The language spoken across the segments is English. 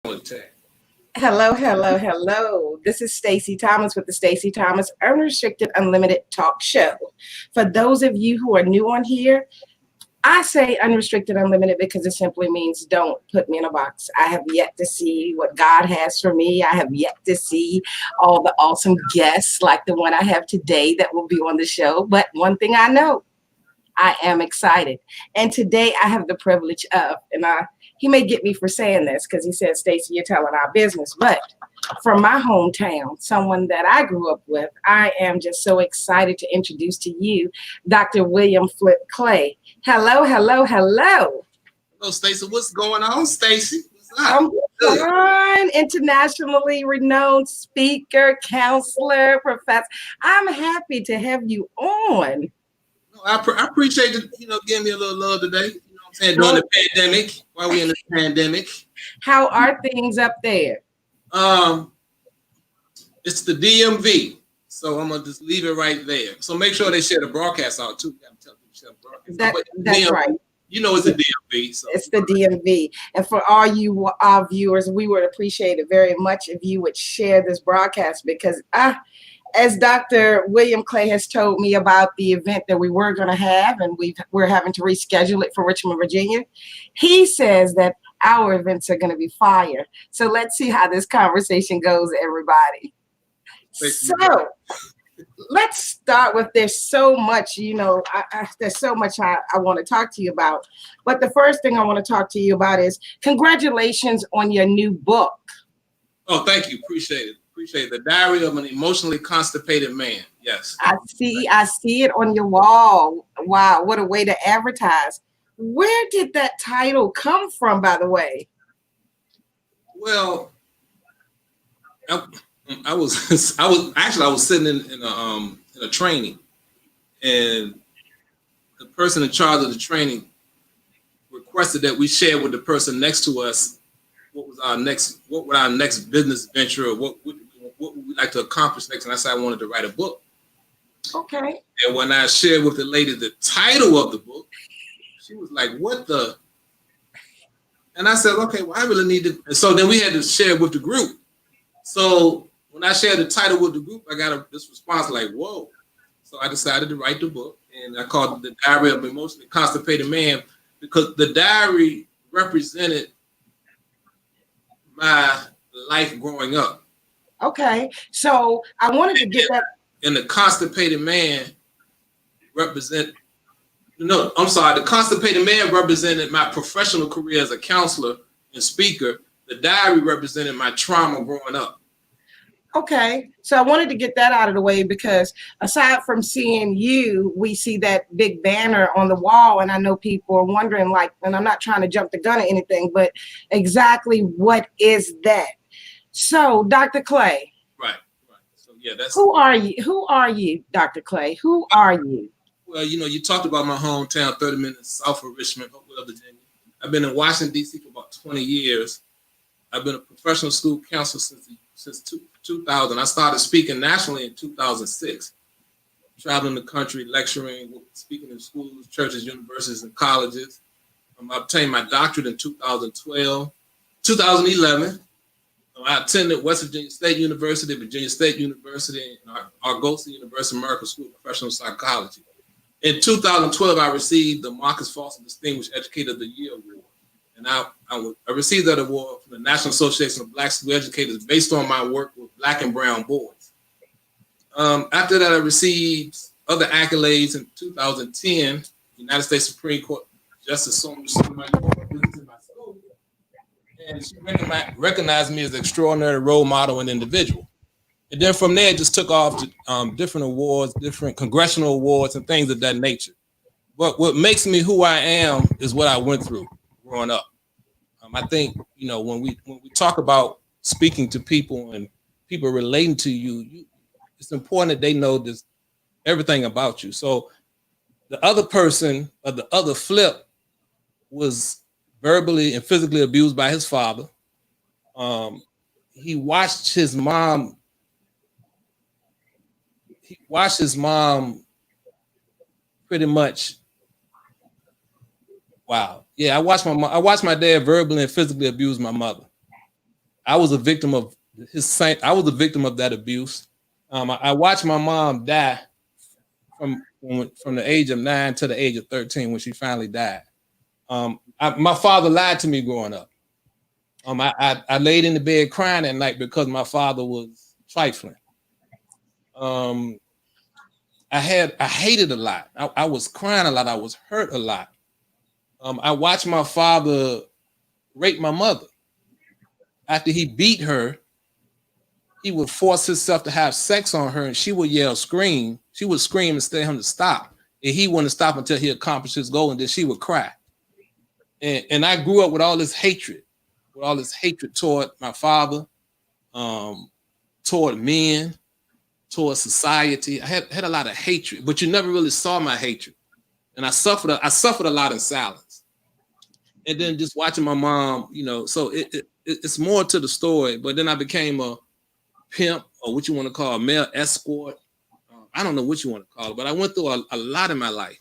Hello, hello, hello. This is Stacey Thomas with the Stacey Thomas Unrestricted Unlimited Talk Show. For those of you who are new on here, I say unrestricted unlimited because it simply means don't put me in a box. I have yet to see what God has for me. I have yet to see all the awesome guests like the one I have today that will be on the show. But one thing I know, I am excited. And today I have the privilege of, he may get me for saying this because he said, Stacey, you're telling our business. But from my hometown, someone that I grew up with, I am just so excited to introduce to you Dr. William Flip Clay. Hello, hello, hello. Hello, Stacey. What's going on, Stacey? What's up? I'm fine. Internationally renowned speaker, counselor, professor. I'm happy to have you on. I appreciate you, giving me a little love today. You know what I'm saying? During the pandemic, while we're in the pandemic. How are things up there? It's the DMV, so I'm gonna just leave it right there. So make sure they share the broadcast out too. You gotta tell them to share the broadcast. That's DMV, right. You know it's the DMV. So. It's the DMV. And for all you our viewers, we would appreciate it very much if you would share this broadcast because as Dr. William Clay has told me about the event that we were going to have, and we're having to reschedule it for Richmond, Virginia, he says that our events are going to be fire. So let's see how this conversation goes, everybody. So let's start with there's so much, there's so much I want to talk to you about. But the first thing I want to talk to you about is congratulations on your new book. Oh, thank you. Appreciate it. The Diary of an Emotionally Constipated Man. Yes. I see it on your wall. Wow, what a way to advertise. Where did that title come from, by the way? Well, I was sitting in a training, and the person in charge of the training requested that we share with the person next to us what would our next business venture, or what would we like to accomplish next. And I said I wanted to write a book. Okay. And when I shared with the lady the title of the book, she was like, "What the?" And I said, "Okay, well, I really need to." And so then we had to share with the group. So when I shared the title with the group, I got this response like, "Whoa!" So I decided to write the book, and I called it The Diary of an Emotionally Constipated Man because the diary represented my life growing up. Okay, so I wanted to get that. And the constipated man the constipated man represented my professional career as a counselor and speaker. The diary represented my trauma growing up. Okay, so I wanted to get that out of the way because aside from seeing you, we see that big banner on the wall, and I know people are wondering, and I'm not trying to jump the gun or anything, but exactly what is that? So, Dr. Clay. Right. So yeah, Who are you? Who are you, Dr. Clay? Who are you? Well, you talked about my hometown, 30 minutes south of Richmond, Oakville, Virginia. I've been in Washington, D.C. for about 20 years. I've been a professional school counselor since 2000. I started speaking nationally in 2006, traveling the country, lecturing, speaking in schools, churches, universities, and colleges. I obtained my doctorate in 2011. I attended West Virginia State University, Virginia State University, and Argosy University Medical School of Professional Psychology. In 2012, I received the Marcus Forster Distinguished Educator of the Year Award. And I received that award from the National Association of Black School Educators based on my work with Black and Brown boys. After that, I received other accolades in 2010. The United States Supreme Court Justice Sotomayor visited my school, and she recognized me as an extraordinary role model and individual. And then from there, it just took off to different awards, different congressional awards, and things of that nature. But what makes me who I am is what I went through growing up. I think when we talk about speaking to people and people relating to you, it's important that they know this everything about you. So the other person or the other Flip was verbally and physically abused by his father. He watched his mom. Pretty much. Wow. Yeah, I watched my dad verbally and physically abuse my mother. I was a victim of I was a victim of that abuse. I watched my mom die from the age of 9 to the age of 13 when she finally died. My father lied to me growing up. I laid in the bed crying at night because my father was trifling. I hated a lot. I was crying a lot. I was hurt a lot. I watched my father rape my mother. After he beat her, he would force himself to have sex on her, and she would yell, scream. She would scream and tell him to stop. And he wouldn't stop until he accomplished his goal, and then she would cry. And I grew up with all this hatred toward my father, toward men, toward society. I had a lot of hatred, but you never really saw my hatred. And I suffered a lot in silence. And then just watching my mom, so it's more to the story. But then I became a pimp, or what you want to call a male escort. I don't know what you want to call it, but I went through a lot in my life.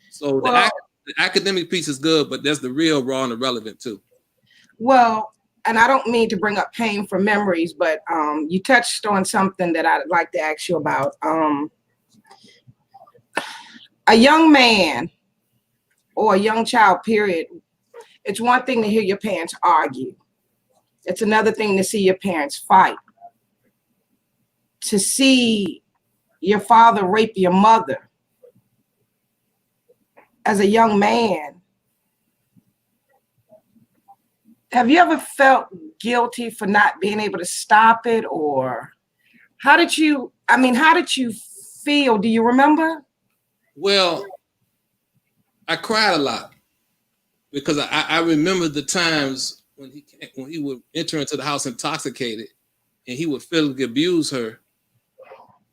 So the academic piece is good, but there's the real, raw, and irrelevant too. Well, and I don't mean to bring up pain from memories, but you touched on something that I'd like to ask you about. A young man or a young child, period, it's one thing to hear your parents argue. It's another thing to see your parents fight. To see your father rape your mother as a young man, have you ever felt guilty for not being able to stop it? Or how did you feel? Do you remember? Well, I cried a lot because I remember the times when he would enter into the house intoxicated and he would physically abuse her.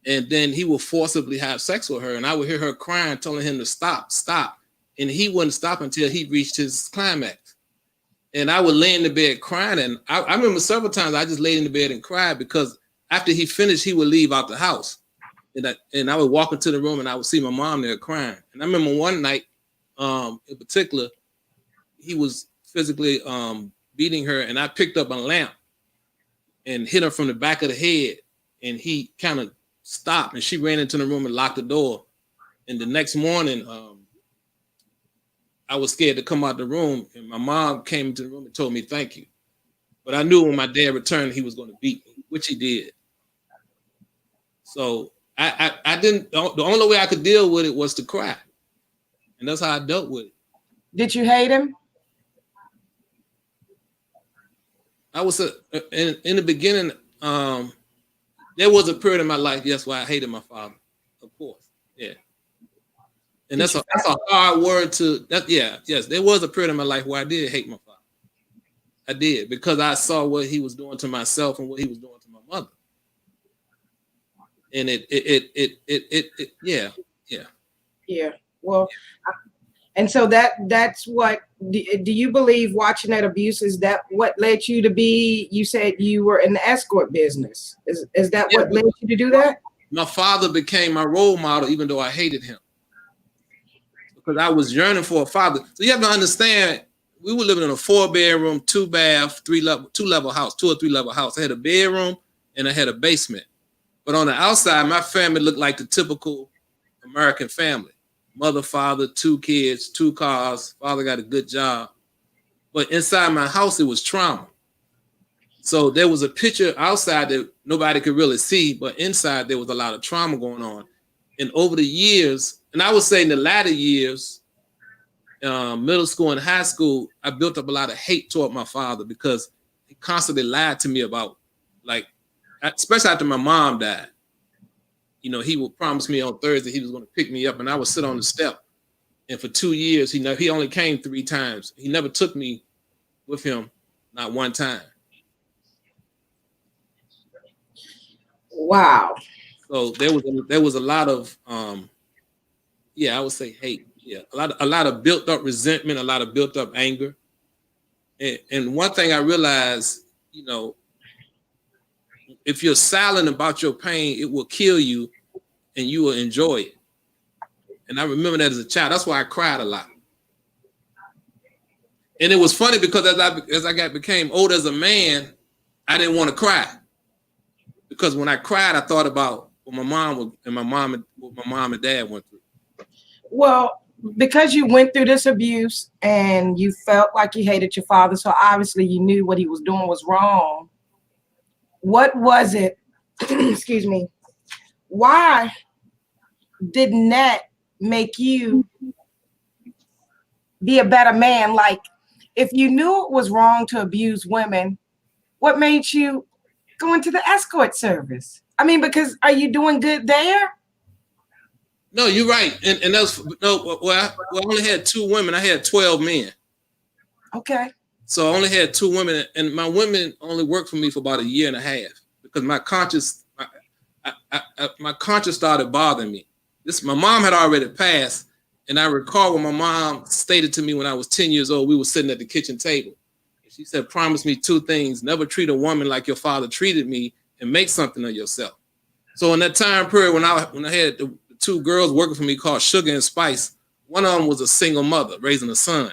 And then he would forcibly have sex with her. And I would hear her crying, telling him to stop. And he wouldn't stop until he reached his climax. And I would lay in the bed crying. And I remember several times I just laid in the bed and cried because after he finished, he would leave out the house. And I would walk into the room and I would see my mom there crying. And I remember one night in particular, he was physically beating her. And I picked up a lamp and hit her from the back of the head. And he kind of stopped and she ran into the room and locked the door. And the next morning, I was scared to come out the room, and my mom came into the room and told me thank you. But I knew when my dad returned, he was going to beat me, which he did. So I didn't. The only way I could deal with it was to cry, and that's how I dealt with it. Did you hate him? I was in the beginning. There was a period in my life, yes, where I hated my father. Of course, yeah. And that's a hard word to that. Yeah, yes, there was a period in my life where I did hate my father. I did, because I saw what he was doing to myself and what he was doing to my mother. And yeah. Well, and so that's what. Do you believe watching that abuse is that what led you to be? You said you were in the escort business. Is that what led you to do that? My father became my role model, even though I hated him, because I was yearning for a father. So you have to understand, we were living in a 4-bedroom, 2-bath, 2-level house, 2 or 3 level house. I had a bedroom and I had a basement. But on the outside, my family looked like the typical American family. Mother, father, 2 kids, 2 cars. Father got a good job. But inside my house, it was trauma. So there was a picture outside that nobody could really see, but inside there was a lot of trauma going on. And over the years, and I would say in the latter years, middle school and high school, I built up a lot of hate toward my father because he constantly lied to me about, like, especially after my mom died. He would promise me on Thursday he was going to pick me up, and I would sit on the step. And for 2 years, he only came 3 times. He never took me with him, not one time. Wow. So there was a lot of I would say hate. Yeah, a lot of built up resentment, a lot of built up anger. And one thing I realized, if you're silent about your pain, it will kill you and you will enjoy it. And I remember that as a child. That's why I cried a lot. And it was funny because as I became older as a man, I didn't want to cry because when I cried, I thought about what my mom and dad went through. Well, because you went through this abuse and you felt like you hated your father, so obviously you knew what he was doing was wrong. What was it? Excuse me. Why didn't that make you be a better man? Like, if you knew it was wrong to abuse women, what made you go into the escort service? I mean, because are you doing good there? No, you're right. And that's no. Well, I only had 2 women. I had 12 men. Okay. So I only had 2 women, and my women only worked for me for about a year and a half because my conscience started bothering me. My mom had already passed, and I recall when my mom stated to me when I was 10 years old, we were sitting at the kitchen table. She said, "Promise me 2 things: never treat a woman like your father treated me, and make something of yourself." So in that time period, when I had the 2 girls working for me called Sugar and Spice, one of them was a single mother raising a son,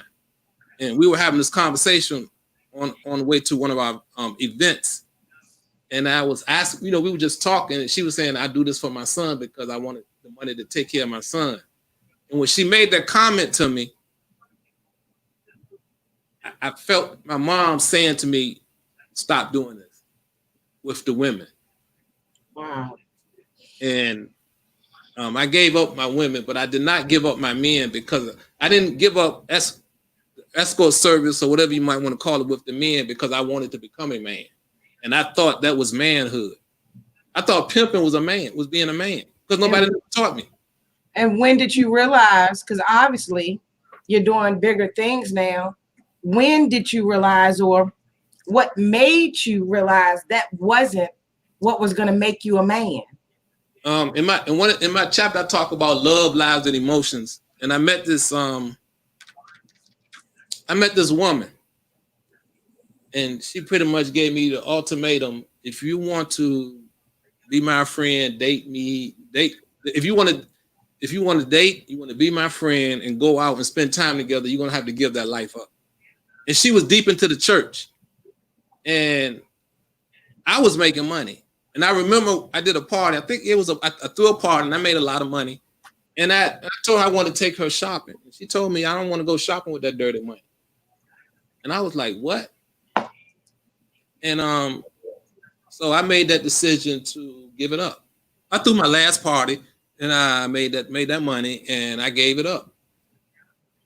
and we were having this conversation on the way to one of our events. And I was asking, we were just talking, and she was saying, "I do this for my son because I wanted the money to take care of my son." And when she made that comment to me, I felt my mom saying to me, "Stop doing this with the women." Wow. And I gave up my women, but I did not give up my men because I didn't give up escort service or whatever you might want to call it with the men because I wanted to become a man. And I thought that was manhood. I thought pimping was being a man because nobody taught me. And when did you realize, because obviously you're doing bigger things now, when did you realize, or what made you realize that wasn't what was going to make you a man? In my chapter, I talk about love, lives, and emotions. And I met this woman, and she pretty much gave me the ultimatum: if you want to be my friend, date me. If you want to date, you want to be my friend and go out and spend time together, you're gonna have to give that life up. And she was deep into the church, and I was making money. And I remember I did a party. I think it was I threw a party and I made a lot of money. And I told her I wanted to take her shopping. And she told me, "I don't want to go shopping with that dirty money." And I was like, "What?" And so I made that decision to give it up. I threw my last party and I made that money and I gave it up.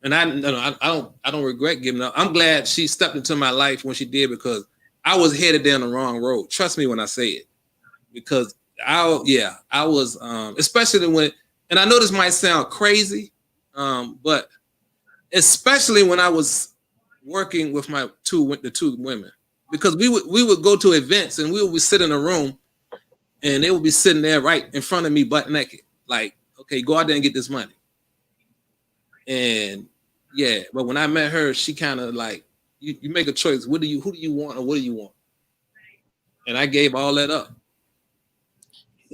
And I don't regret giving up. I'm glad she stepped into my life when she did because I was headed down the wrong road. Trust me when I say it. Because I was especially when, and I know this might sound crazy, but especially when I was working with the 2 women, because we would go to events and we would sit in a room and they would be sitting there right in front of me butt naked, like, "Okay, go out there and get this money." And yeah, but when I met her, she kind of like, you make a choice. Who do you want, or what do you want? And I gave all that up.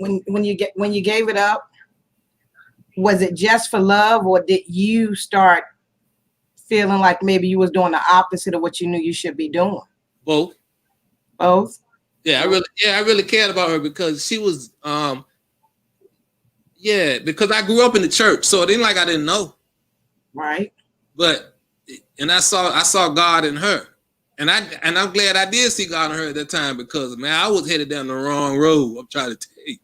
When you gave it up, was it just for love, or did you start feeling like maybe you was doing the opposite of what you knew you should be doing? Both. Yeah, I really cared about her because she was because I grew up in the church, so it ain't like I didn't know. Right. But and I saw God in her. And I'm glad I did see God in her at that time because, man, I was headed down the wrong road. I'm trying to tell you.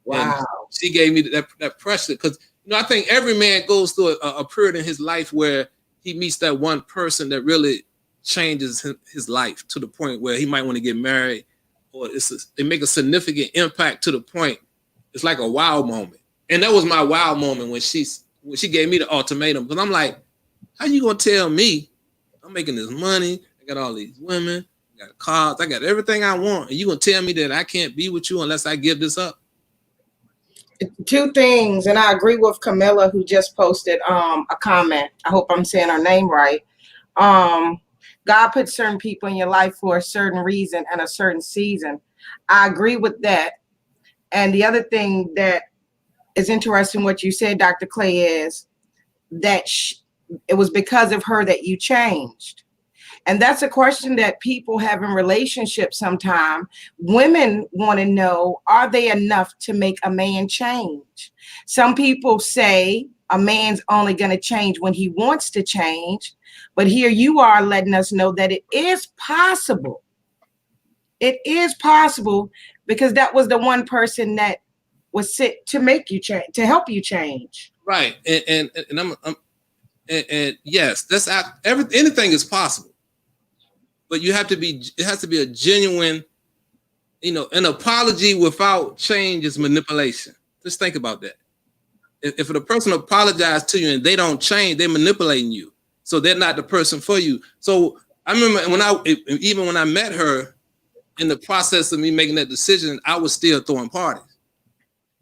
Wow. And she gave me that pressure because, I think every man goes through a period in his life where he meets that one person that really changes his life to the point where he might want to get married, or it make a significant impact to the point. It's like a wow moment. And that was my wow moment when she gave me the ultimatum, because I'm like, how you gonna tell me I'm making this money? I got all these women, I got cars, I got everything I want, and you gonna tell me that I can't be with you unless I give this up? 2 things, and I agree with Camilla, who just posted a comment. I hope I'm saying her name right. God puts certain people in your life for a certain reason and a certain season. I agree with that. And the other thing that is interesting, what you said, Dr. Clay, is that it was because of her that you changed. And that's a question that people have in relationships sometimes. Women want to know, are they enough to make a man change? Some people say a man's only going to change when he wants to change. But here you are letting us know that it is possible. It is possible, because that was the one person that was sent to make you change, to help you change. Right. And yes, anything is possible. But it has to be a genuine, an apology without change is manipulation. Just think about that. If the person apologized to you and they don't change, they're manipulating you. So they're not the person for you. So I remember even when I met her, in the process of me making that decision, I was still throwing parties.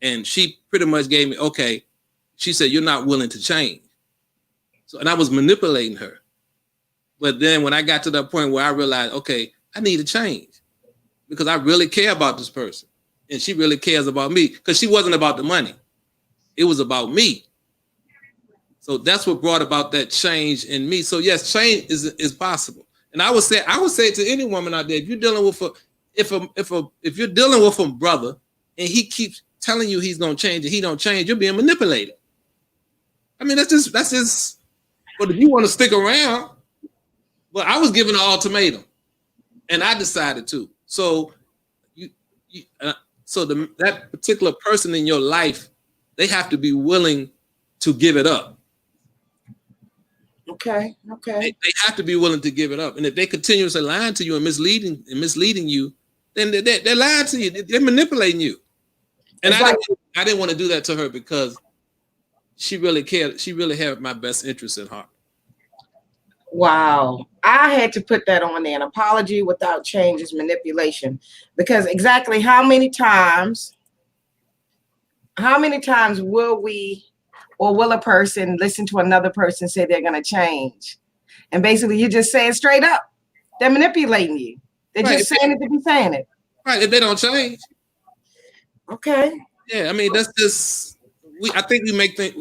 And she pretty much gave me, okay, she said, you're not willing to change. So, and I was manipulating her. But then when I got to that point where I realized, okay, I need to change because I really care about this person. And she really cares about me, because she wasn't about the money. It was about me. So that's what brought about that change in me. So yes, change is possible. And I would say to any woman out there, if you're dealing with if you're dealing with a brother and he keeps telling you he's gonna change and he don't change, you're being manipulated. I mean, that's just. But if you want to stick around, but I was given an ultimatum, and I decided to. So that particular person in your life, they have to be willing to give it up. Okay. They have to be willing to give it up. And if they continuously lying to you and misleading you, then they're lying to you. They're manipulating you. And I didn't want to do that to her, because she really cared. She really had my best interest in heart. Wow. I had to put that on there. An apology without change is manipulation. Because exactly how many times will a person listen to another person say they're going to change? And basically you're just saying straight up, they're manipulating you. They're just saying it to be saying it. Right. If they don't change. Okay. Yeah. I mean, that's just, I think we make things,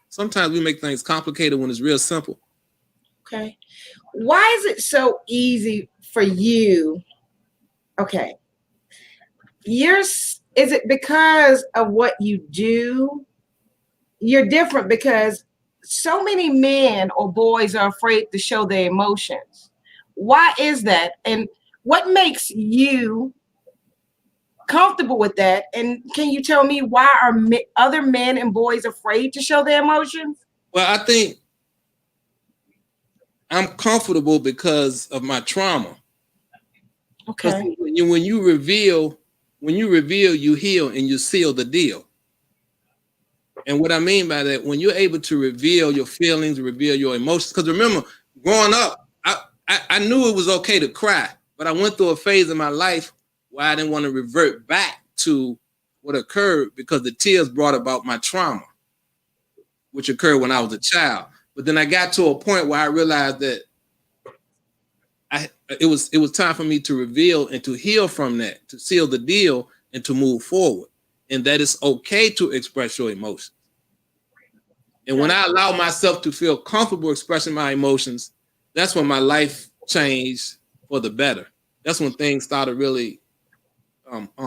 sometimes we make things complicated when it's real simple. Okay. Why is it so easy for you? Okay. Is it because of what you do? You're different because so many men or boys are afraid to show their emotions. Why is that? And what makes you comfortable with that? And can you tell me why are other men and boys afraid to show their emotions? Well, I think I'm comfortable because of my trauma. Okay. When you reveal, you heal and you seal the deal. And what I mean by that, when you're able to reveal your feelings, reveal your emotions, because remember, growing up, I knew it was okay to cry, but I went through a phase in my life where I didn't want to revert back to what occurred, because the tears brought about my trauma, which occurred when I was a child. But then I got to a point where I realized that it was time for me to reveal and to heal from that, to seal the deal and to move forward. And that it's okay to express your emotions. And when I allow myself to feel comfortable expressing my emotions, that's when my life changed for the better. That's when things started really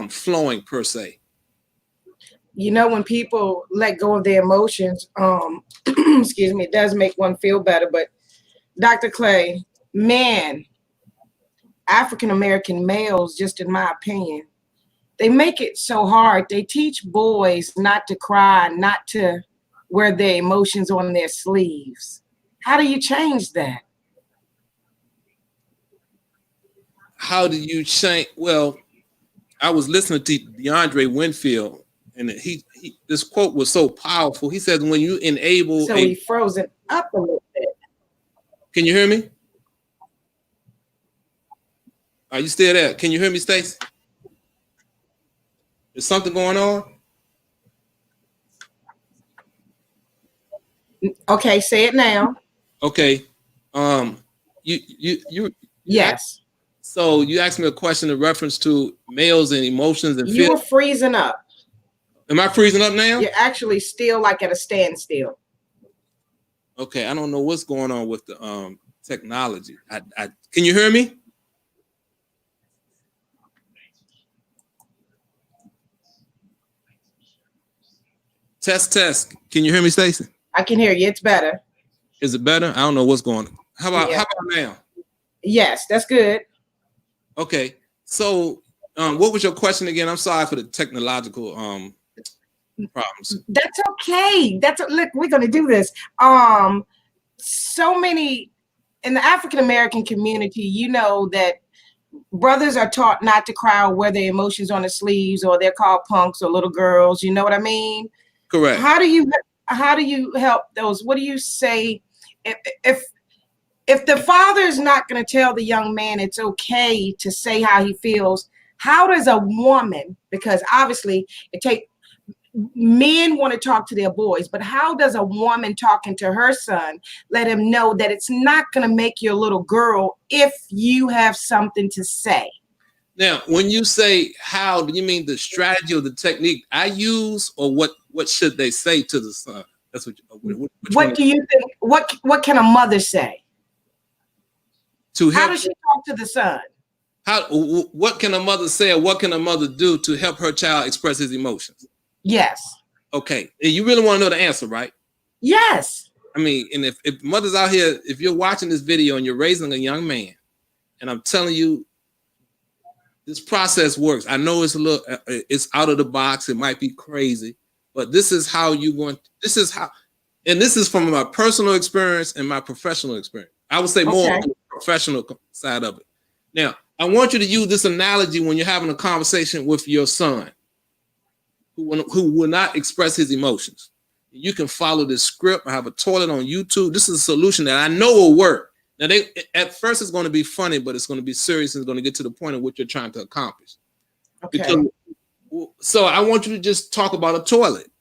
flowing, per se. You know, when people let go of their emotions, excuse me, it does make one feel better. But Dr. Clay, men, African-American males, just in my opinion, they make it so hard. They teach boys not to cry, not to wear their emotions on their sleeves. How do you change that? How do you change? Well, I was listening to DeAndre Winfield, and this quote was so powerful. He says, when you enable... So he frozen up a little bit. Can you hear me? Are you still there? Can you hear me, Stacey? Is something going on? Okay, say it now. Okay. You Yes. So you asked me a question in reference to males and emotions and you were freezing up. Am I freezing up now? You're actually still like at a standstill. Okay, I don't know what's going on with the technology. Can you hear me? Test. Can you hear me, Stacey? I can hear you. It's better. Is it better? I don't know what's going on. How about now? Yes, that's good. Okay. So what was your question again? I'm sorry for the technological problems. That's okay. Look, we're gonna do this. So many in the African American community, you know that brothers are taught not to cry or wear their emotions on their sleeves, or they're called punks or little girls. You know what I mean? Correct. How do you help those? What do you say if the father is not going to tell the young man it's okay to say how he feels? How does a woman, because obviously men want to talk to their boys, but how does a woman talking to her son let him know that it's not going to make you a little girl if you have something to say? Now, when you say how, do you mean the strategy or the technique I use, or what should they say to the son? That's what do you think? What can a mother say? How does she talk to the son? What can a mother say, or what can a mother do to help her child express his emotions? Yes. Okay. And you really want to know the answer, right? Yes. I mean, and if mothers out here, if you're watching this video and you're raising a young man, and I'm telling you, this process works. I know it's out of the box. It might be crazy, but this is how this is from my personal experience and my professional experience. I would say more on the professional side of it. Now, I want you to use this analogy when you're having a conversation with your son who will not express his emotions. You can follow this script. I have a toilet on YouTube. This is a solution that I know will work. Now, at first it's going to be funny, but it's going to be serious and it's going to get to the point of what you're trying to accomplish. Okay. So I want you to just talk about a toilet.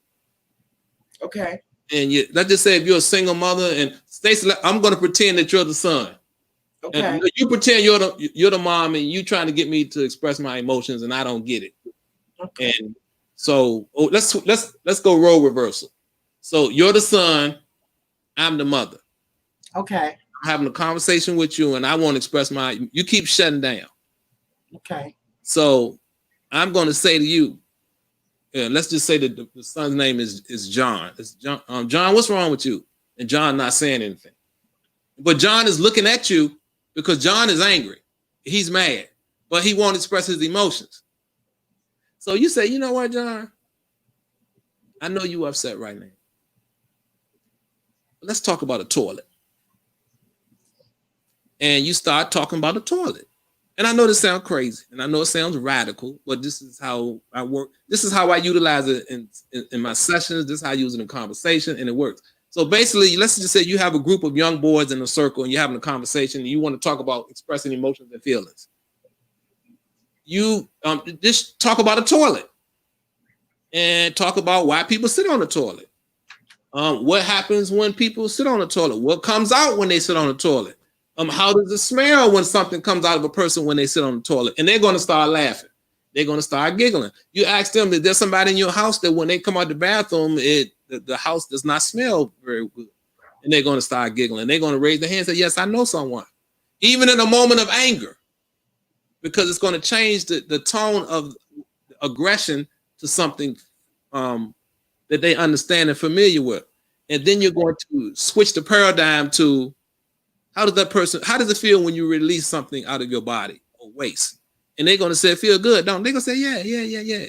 Okay. And let's just say if you're a single mother, and Stacey, I'm going to pretend that you're the son. Okay. And you pretend you're the mom, and you trying to get me to express my emotions, and I don't get it. Okay. And so let's go role reversal. So you're the son, I'm the mother. Okay. I'm having a conversation with you, and I want to express you keep shutting down. Okay. So I'm going to say to you, let's just say that the son's name is John. It's John. John, what's wrong with you? And John not saying anything. But John is looking at you because John is angry. He's mad, but he won't express his emotions. So you say, you know what, John? I know you upset right now. Let's talk about a toilet. And you start talking about a toilet. And I know this sounds crazy, and I know it sounds radical, but this is how I work. This is how I utilize it in my sessions. This is how I use it in conversation, and it works. So basically, let's just say you have a group of young boys in a circle, and you're having a conversation, and you want to talk about expressing emotions and feelings. You just talk about a toilet, and talk about why people sit on the toilet. What happens when people sit on the toilet? What comes out when they sit on the toilet? How does it smell when something comes out of a person when they sit on the toilet? And they're going to start laughing. They're going to start giggling. You ask them, is there somebody in your house that when they come out the bathroom, the house does not smell very good? And they're going to start giggling. They're going to raise their hands and say, yes, I know someone. Even in a moment of anger, because it's going to change the tone of aggression to something that they understand and familiar with. And then you're going to switch the paradigm to, how does it feel when you release something out of your body or waste? And they're going to say, it feel good, don't they? They're going to say, yeah.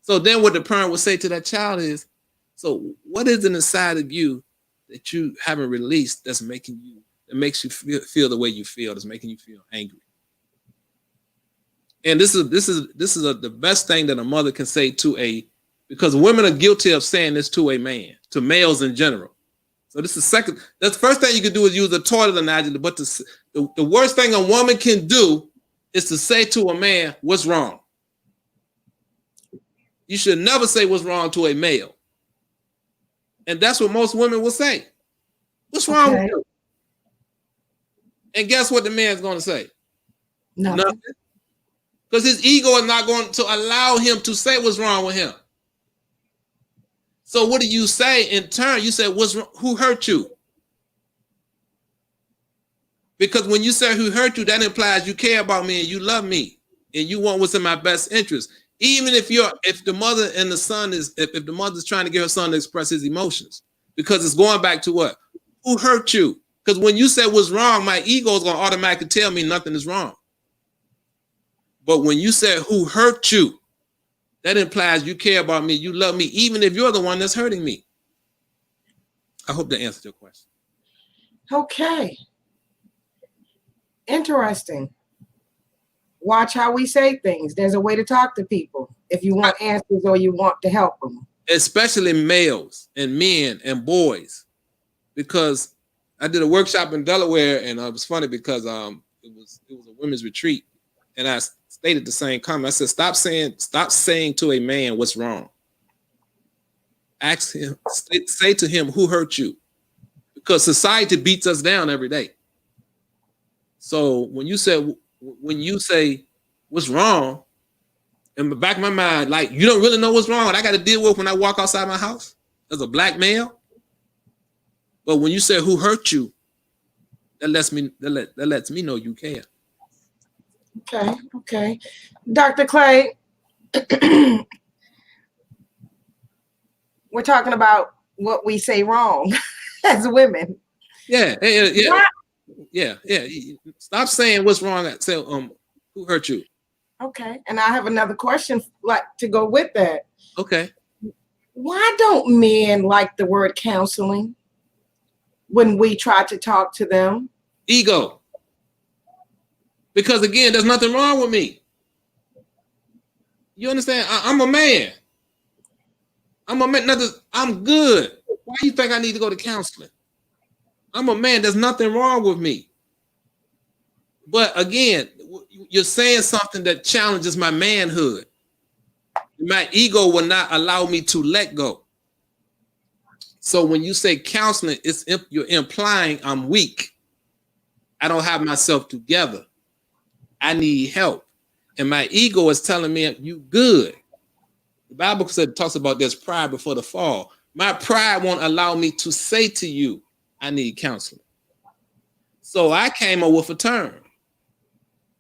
So then what the parent will say to that child is, so what is it inside of you that you haven't released that makes you feel the way you feel, that's making you feel angry? And this is the best thing that a mother can say because women are guilty of saying this to a man, to males in general. So this is that's the first thing you can do is use a toilet analogy, but the worst thing a woman can do is to say to a man, what's wrong? You should never say what's wrong to a male. And that's what most women will say. What's wrong with you? And guess what the man's going to say? Nothing. Because his ego is not going to allow him to say what's wrong with him. So what do you say in turn? You say, what's wrong? Who hurt you? Because when you say who hurt you, that implies you care about me and you love me and you want what's in my best interest. Even if the mother and the son is, if the mother's trying to get her son to express his emotions, because it's going back to what? Who hurt you? Because when you say what's wrong, my ego is going to automatically tell me nothing is wrong. But when you say who hurt you, that implies you care about me, you love me, even if you're the one that's hurting me. I hope that answered your question. Okay. Interesting. Watch how we say things. There's a way to talk to people if you want answers or you want to help them. Especially males and men and boys. Because I did a workshop in Delaware, and it was funny because it was a women's retreat, and I stated the same comment. I said, stop saying to a man what's wrong. Ask him, say to him who hurt you, because society beats us down every day. So when you say what's wrong, in the back of my mind, like, you don't really know what's wrong, and I got to deal with when I walk outside my house as a black male. But when you say who hurt you, that lets me know you care. Okay. Dr. Clay, we're talking about what we say wrong as women. Yeah. Stop saying what's wrong. Say who hurt you. Okay. And I have another question like to go with that. Okay. Why don't men like the word counseling when we try to talk to them? Ego. Because again, there's nothing wrong with me. You understand? I'm a man. I'm good. Why do you think I need to go to counseling? I'm a man. There's nothing wrong with me. But again, you're saying something that challenges my manhood. My ego will not allow me to let go. So when you say counseling, you're implying I'm weak. I don't have myself together. I need help. And my ego is telling me you good. The Bible talks about there's pride before the fall. My pride won't allow me to say to you, I need counseling. So I came up with a term,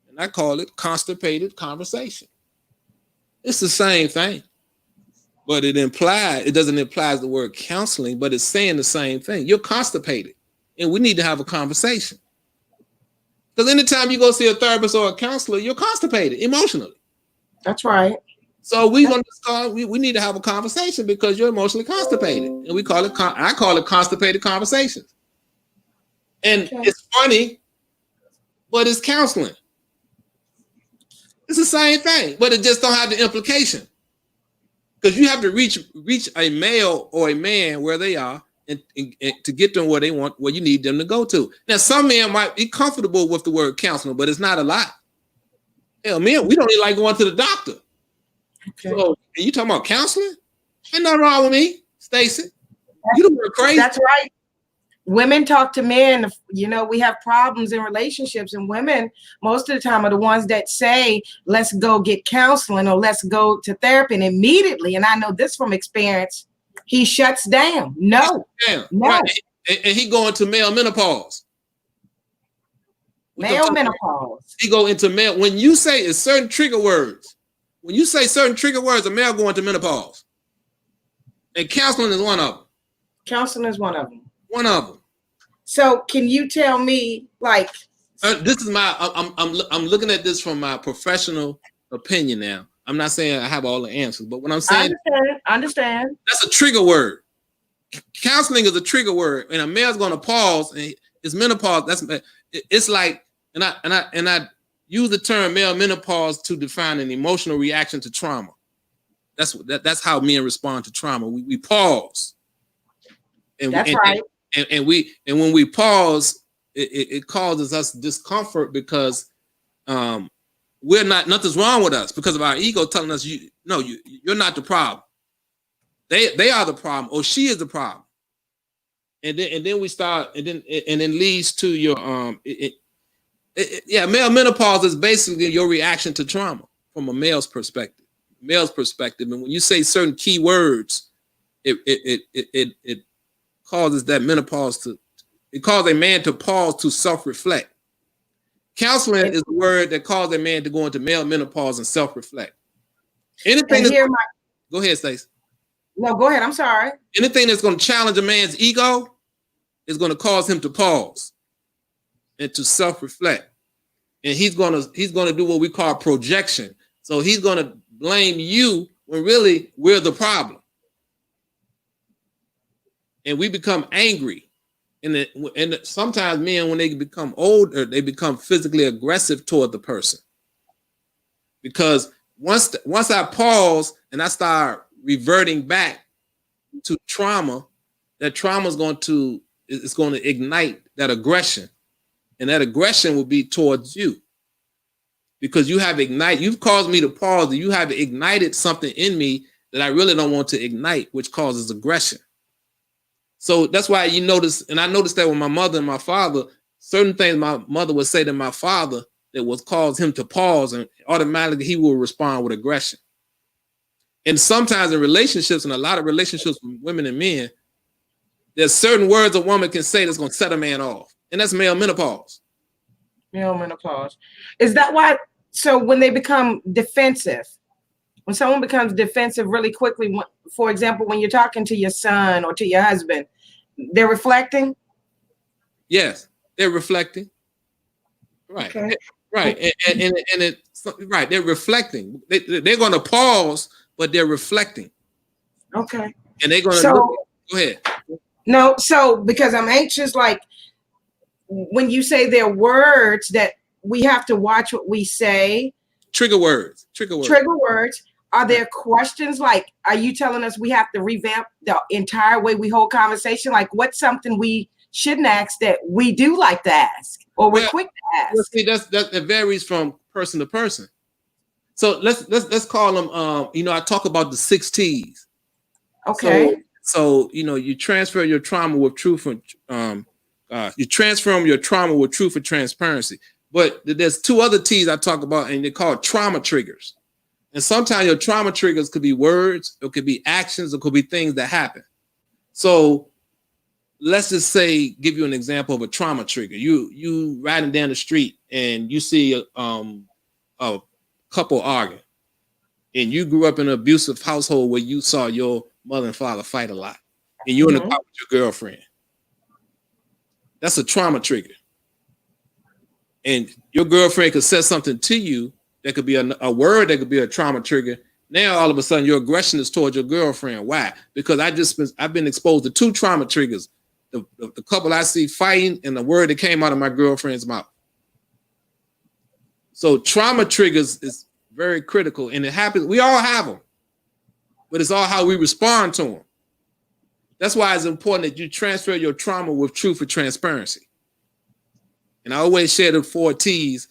and I call it constipated conversation. It's the same thing, but it doesn't imply the word counseling, but it's saying the same thing. You're constipated, and we need to have a conversation. Because anytime you go see a therapist or a counselor, you're constipated emotionally. That's right. So we need to have a conversation because you're emotionally constipated, and I call it constipated conversations. And It's funny, but it's counseling. It's the same thing, but it just don't have the implication. Because you have to reach a male or a man where they are and to get them where they want, where you need them to go to. Now, some men might be comfortable with the word counseling, but it's not a lot. Hell, men, we don't even like going to the doctor. Okay. So, you talking about counseling? Ain't nothing wrong with me, Stacey. You don't look crazy. That's right. Women talk to men. You know, we have problems in relationships, and women most of the time are the ones that say, let's go get counseling or let's go to therapy. And immediately, and I know this from experience, he shuts down. No. Right. And he go into male menopause. Male menopause. He go into male. When you say it's certain trigger words, a male go into menopause. And counseling is one of them. Counseling is one of them. One of them. So can you tell me, like, this is I'm looking at this from my professional opinion now. I'm not saying I have all the answers, but what I'm saying, I understand. That's a trigger word. Counseling is a trigger word, and a male's going to pause, and it's menopause. It's like, and I use the term male menopause to define an emotional reaction to trauma. That's how men respond to trauma. We pause. And that's right. And when we pause, it causes us discomfort because nothing's wrong with us because of our ego telling us you're not the problem. They are the problem, or she is the problem. And then we start, and then leads to your male menopause is basically your reaction to trauma from a male's perspective. And when you say certain key words, it causes that menopause it causes a man to pause to self-reflect. Counseling is the word that calls a man to go into male menopause and self-reflect. Anything And here go ahead, Stacey. No, go ahead. I'm sorry. Anything that's going to challenge a man's ego is going to cause him to pause and to self-reflect. And he's going to do what we call projection. So he's going to blame you when really we're the problem. And we become angry. And sometimes men, when they become older, they become physically aggressive toward the person. Because once I pause and I start reverting back to trauma, that trauma is going to ignite that aggression. And that aggression will be towards you. Because you've caused me to pause, and you have ignited something in me that I really don't want to ignite, which causes aggression. So that's why you notice, and I noticed that with my mother and my father, certain things my mother would say to my father that would cause him to pause, and automatically he will respond with aggression. And sometimes in relationships, and a lot of relationships with women and men, there's certain words a woman can say that's going to set a man off. And that's male menopause. Male menopause. Is that why? So when they become defensive, when someone becomes defensive really quickly, for example, when you're talking to your son or to your husband, they're reflecting? Yes, they're reflecting. Right. Okay. Right. Right. They're reflecting. They're going to pause, but they're reflecting. Okay. And they're going to go ahead. No, so because I'm anxious, like when you say there are words that we have to watch what we say. Trigger words. Are there questions like, are you telling us we have to revamp the entire way we hold conversation? Like, what's something we shouldn't ask that we do like to ask, or we're quick to ask? Well, see, that varies from person to person. So let's call them. I talk about the 6 T's. Okay. So you transfer your trauma with truth and you transform your trauma with truth and transparency. But there's 2 other T's I talk about, and they're called trauma triggers. And sometimes your trauma triggers could be words, it could be actions, it could be things that happen. So let's just say, give you an example of a trauma trigger. You riding down the street and you see a couple arguing, and you grew up in an abusive household where you saw your mother and father fight a lot, and you're in the car with your girlfriend. That's a trauma trigger. And your girlfriend could say something to you that could be a word that could be a trauma trigger. Now all of a sudden your aggression is towards your girlfriend. Why? Because I've been exposed to 2 trauma triggers. The couple I see fighting and the word that came out of my girlfriend's mouth. So trauma triggers is very critical, and it happens. We all have them, but it's all how we respond to them. That's why it's important that you transfer your trauma with truth and transparency. And I always share the 4 T's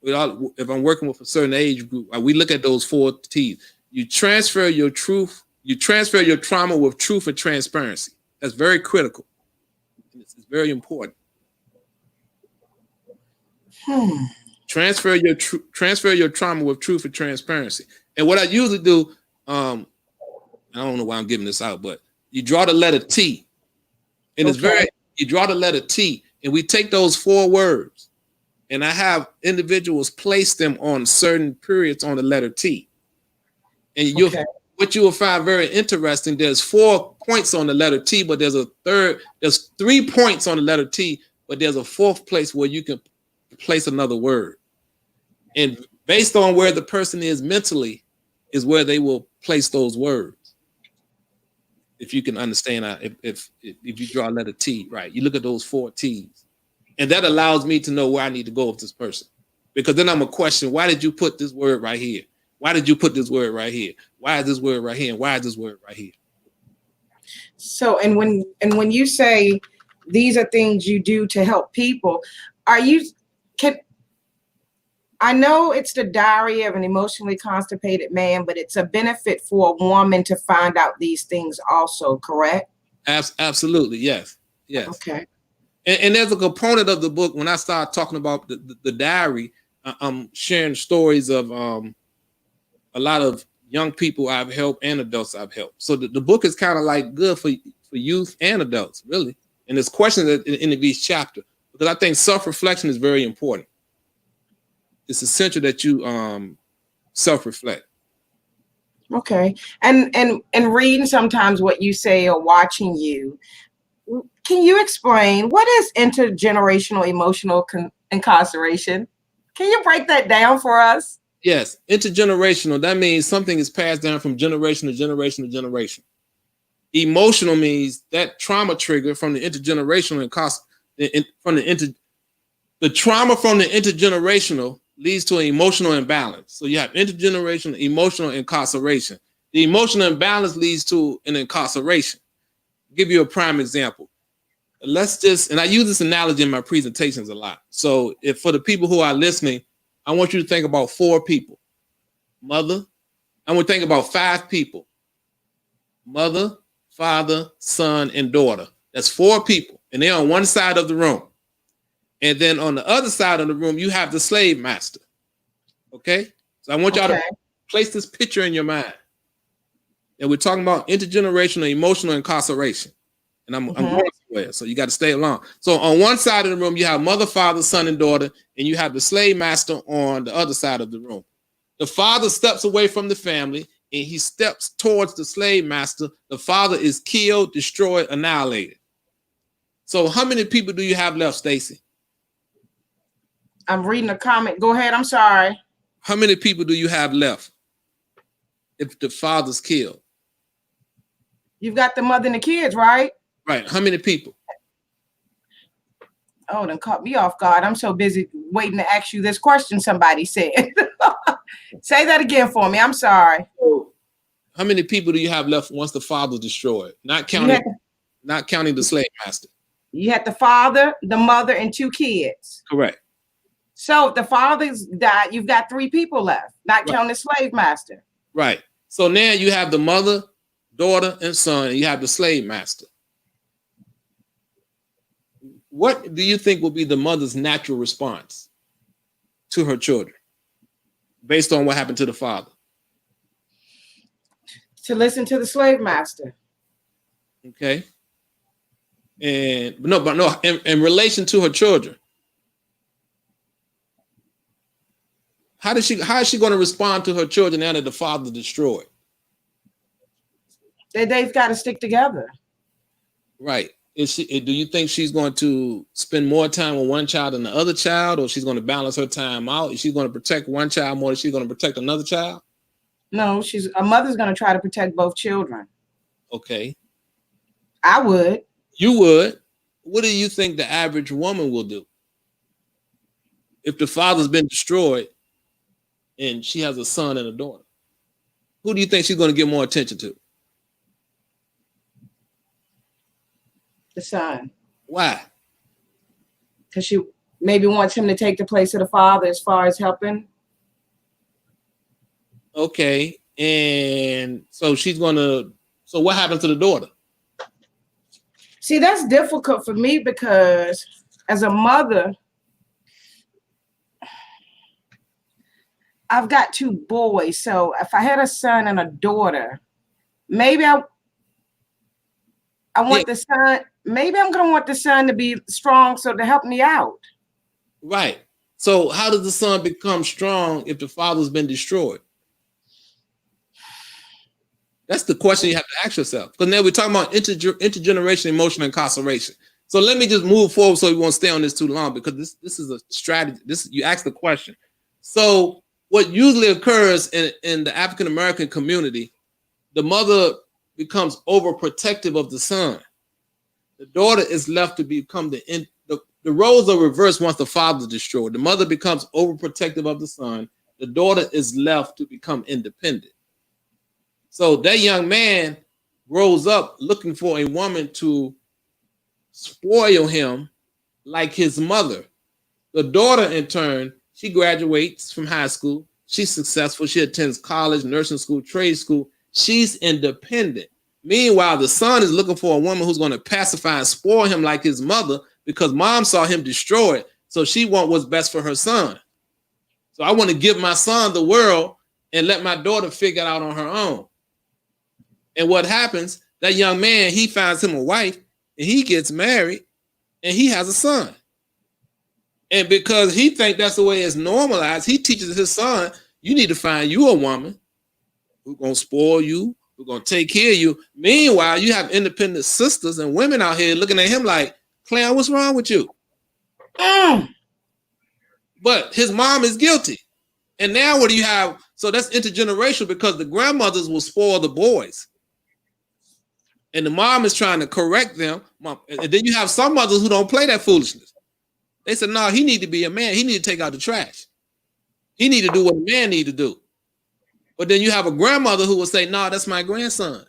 if I'm working with a certain age group. We look at those 4 T's. You transfer your truth. You transfer your trauma with truth and transparency. That's very critical. It's very important. Transfer your trauma with truth and transparency. And what I usually do, I don't know why I'm giving this out, but you draw the letter T, and you draw the letter T, and we take those 4 words, and I have individuals place them on certain periods on the letter T. And what you will find very interesting, there's 4 points on the letter T, but there's 3 points on the letter T, but there's a 4th place where you can place another word. And based on where the person is mentally is where they will place those words. If you can understand, if you draw a letter T, right, you look at those 4 T's, and that allows me to know where I need to go with this person, because then I'm a question: why did you put this word right here? Why did you put this word right here? Why is this word right here? And why is this word right here? So, and when you say these are things you do to help people, I know it's the diary of an emotionally constipated man, but it's a benefit for a woman to find out these things also, correct? Absolutely, yes. Okay. And there's a component of the book when I start talking about the diary, I'm sharing stories of a lot of young people I've helped and adults I've helped. So the book is kind of like good for youth and adults, really. And there's questions in each chapter. because I think self-reflection is very important. It's essential that you self-reflect. Okay. And reading sometimes what you say or watching you, can you explain what is intergenerational emotional incarceration? Can you break that down for us? Yes, intergenerational, that means something is passed down from generation to generation to generation. Emotional means that trauma trigger from the intergenerational the trauma from the intergenerational leads to an emotional imbalance. So you have intergenerational emotional incarceration. The emotional imbalance leads to an incarceration. I'll give you a prime example. And I use this analogy in my presentations a lot. So if for the people who are listening, I want you to think about 4 people. Mother, I want to think about 5 people. Mother, father, son, and daughter. That's 4 people. And they're on one side of the room. And then on the other side of the room, you have the slave master. Okay? So I want y'all to place this picture in your mind. And we're talking about intergenerational emotional incarceration. And I'm going somewhere, so you got to stay along. So on one side of the room, you have mother, father, son, and daughter, and you have the slave master on the other side of the room. The father steps away from the family, and he steps towards the slave master. The father is killed, destroyed, annihilated. So how many people do you have left, Stacey? I'm reading a comment. Go ahead. I'm sorry. How many people do you have left if the father's killed? You've got the mother and the kids, right? Right. How many people? Oh, done caught me off guard. I'm so busy waiting to ask you this question somebody said. Say that again for me. I'm sorry. How many people do you have left once the father's destroyed? Not counting the slave master. You had the father, the mother, and 2 kids. Correct. So if the father's died, you've got 3 people left, not counting the slave master. Right. So now you have the mother, daughter, and son, and you have the slave master. What do you think will be the mother's natural response to her children based on what happened to the father? To listen to the slave master. Okay. And in relation to her children, how is she going to respond to her children now that the father destroyed? They've got to stick together. Right. Do you think she's going to spend more time with one child than the other child, or she's going to balance her time out? Is she going to protect one child more than she's going to protect another child? No, a mother's going to try to protect both children. Okay. I would. You would. What do you think the average woman will do if the father's been destroyed and she has a son and a daughter? Who do you think she's going to give more attention to? The son. Why? Because she maybe wants him to take the place of the father as far as helping. Okay. And so so what happens to the daughter? See, that's difficult for me because as a mother, I've got 2 boys. So if I had a son and a daughter, maybe I want the son. Maybe I'm going to want the son to be strong so to help me out. Right. So how does the son become strong if the father's been destroyed? That's the question you have to ask yourself. Because now we're talking about intergenerational emotional incarceration. So let me just move forward so we won't stay on this too long, because this is a strategy. You ask the question. So what usually occurs in the African American community, the mother becomes overprotective of the son. The daughter is left to become the roles are reversed once the father is destroyed. The mother becomes overprotective of the son. The daughter is left to become independent. So that young man grows up looking for a woman to spoil him like his mother. The daughter, in turn, she graduates from high school. She's successful. She attends college, nursing school, trade school. She's independent. Meanwhile, the son is looking for a woman who's going to pacify and spoil him like his mother, because mom saw him destroyed. So she wants what's best for her son. So I want to give my son the world and let my daughter figure it out on her own. And what happens, that young man, he finds him a wife and he gets married and he has a son. And because he think that's the way it's normalized, he teaches his son, you need to find you a woman who's gonna spoil you, who's gonna take care of you. Meanwhile, you have independent sisters and women out here looking at him like, Clown, what's wrong with you? But his mom is guilty. And now what do you have? So that's intergenerational because the grandmothers will spoil the boys. And the mom is trying to correct them. And then you have some mothers who don't play that foolishness. They said, no, he need to be a man. He need to take out the trash. He need to do what a man need to do. But then you have a grandmother who will say, no, that's my grandson.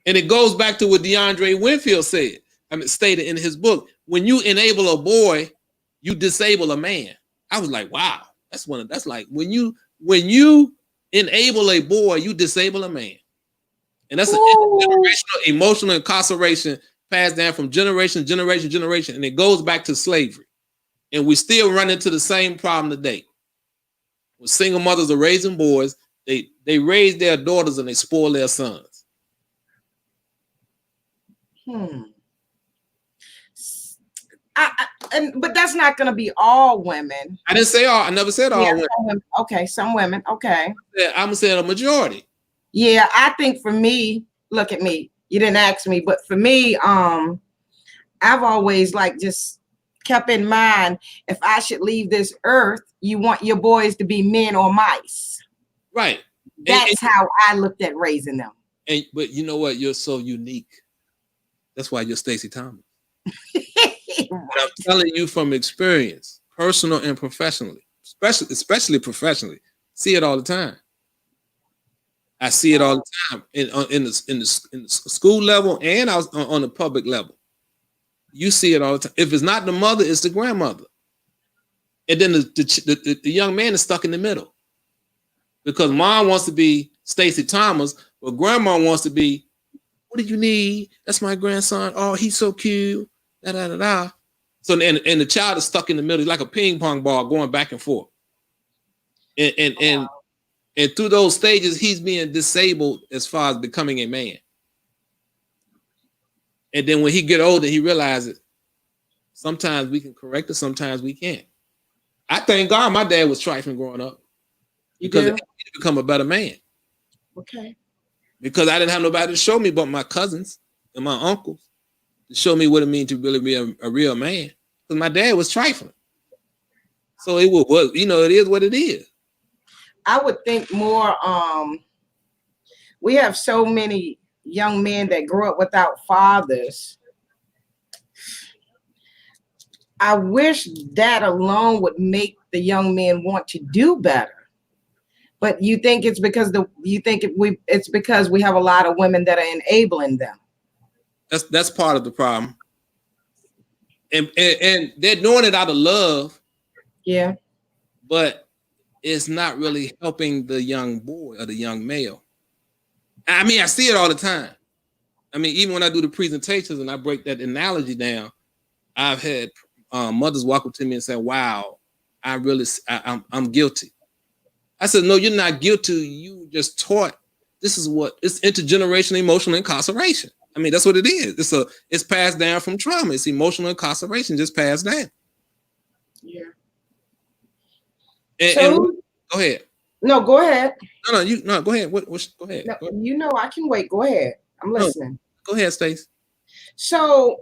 And it goes back to what DeAndre Winfield said. Stated in his book, when you enable a boy, you disable a man. I was like, wow, that's like when you enable a boy, you disable a man. And that's an intergenerational emotional incarceration passed down from generation to generation to generation. And it goes back to slavery. And we still run into the same problem today. When single mothers are raising boys, they raise their daughters and they spoil their sons. But that's not going to be all women. I didn't say all. I never said all women. Okay, some women. Okay. I'm saying a majority. Yeah, I think for me, look at me. You didn't ask me, but for me, I've always just kept in mind, if I should leave this earth, you want your boys to be men or mice. Right. That's how I looked at raising them. But you know what? You're so unique. That's why you're Stacey Thomas. I'm telling you from experience, personal and professionally, especially professionally. See it all the time. I see it all the time in the school level and on the public level. You see it all the time. If it's not the mother, it's the grandmother. And then the young man is stuck in the middle because mom wants to be Stacey Thomas, but grandma wants to be, what do you need? That's my grandson. Oh, he's so cute. Da, da, da, da. So and the child is stuck in the middle. It's like a ping pong ball going back and forth. And through those stages, he's being disabled as far as becoming a man. And then when he get older, he realizes sometimes we can correct it, sometimes we can't. I thank God my dad was trifling growing up because it helped me to become a better man. Okay. Because I didn't have nobody to show me but my cousins and my uncles to show me what it means to really be a real man. Because my dad was trifling. So it was, it is what it is. I would think more, we have so many young men that grew up without fathers. I wish that alone would make the young men want to do better. But you think it's because it's because we have a lot of women that are enabling them. That's part of the problem. And they're doing it out of love. Yeah. But it's not really helping the young boy or the young male. I mean, I see it all the time. I mean, even when I do the presentations and I break that analogy down, I've had mothers walk up to me and say, wow, I'm guilty. I said, no, you're not guilty. You just taught. It's intergenerational emotional incarceration. I mean, that's what it is. It's passed down from trauma. It's emotional incarceration just passed down. Yeah. And go ahead. No, go ahead. No, go ahead. Go ahead. No, go ahead. I can wait. Go ahead. I'm listening. Go ahead, Stacey. So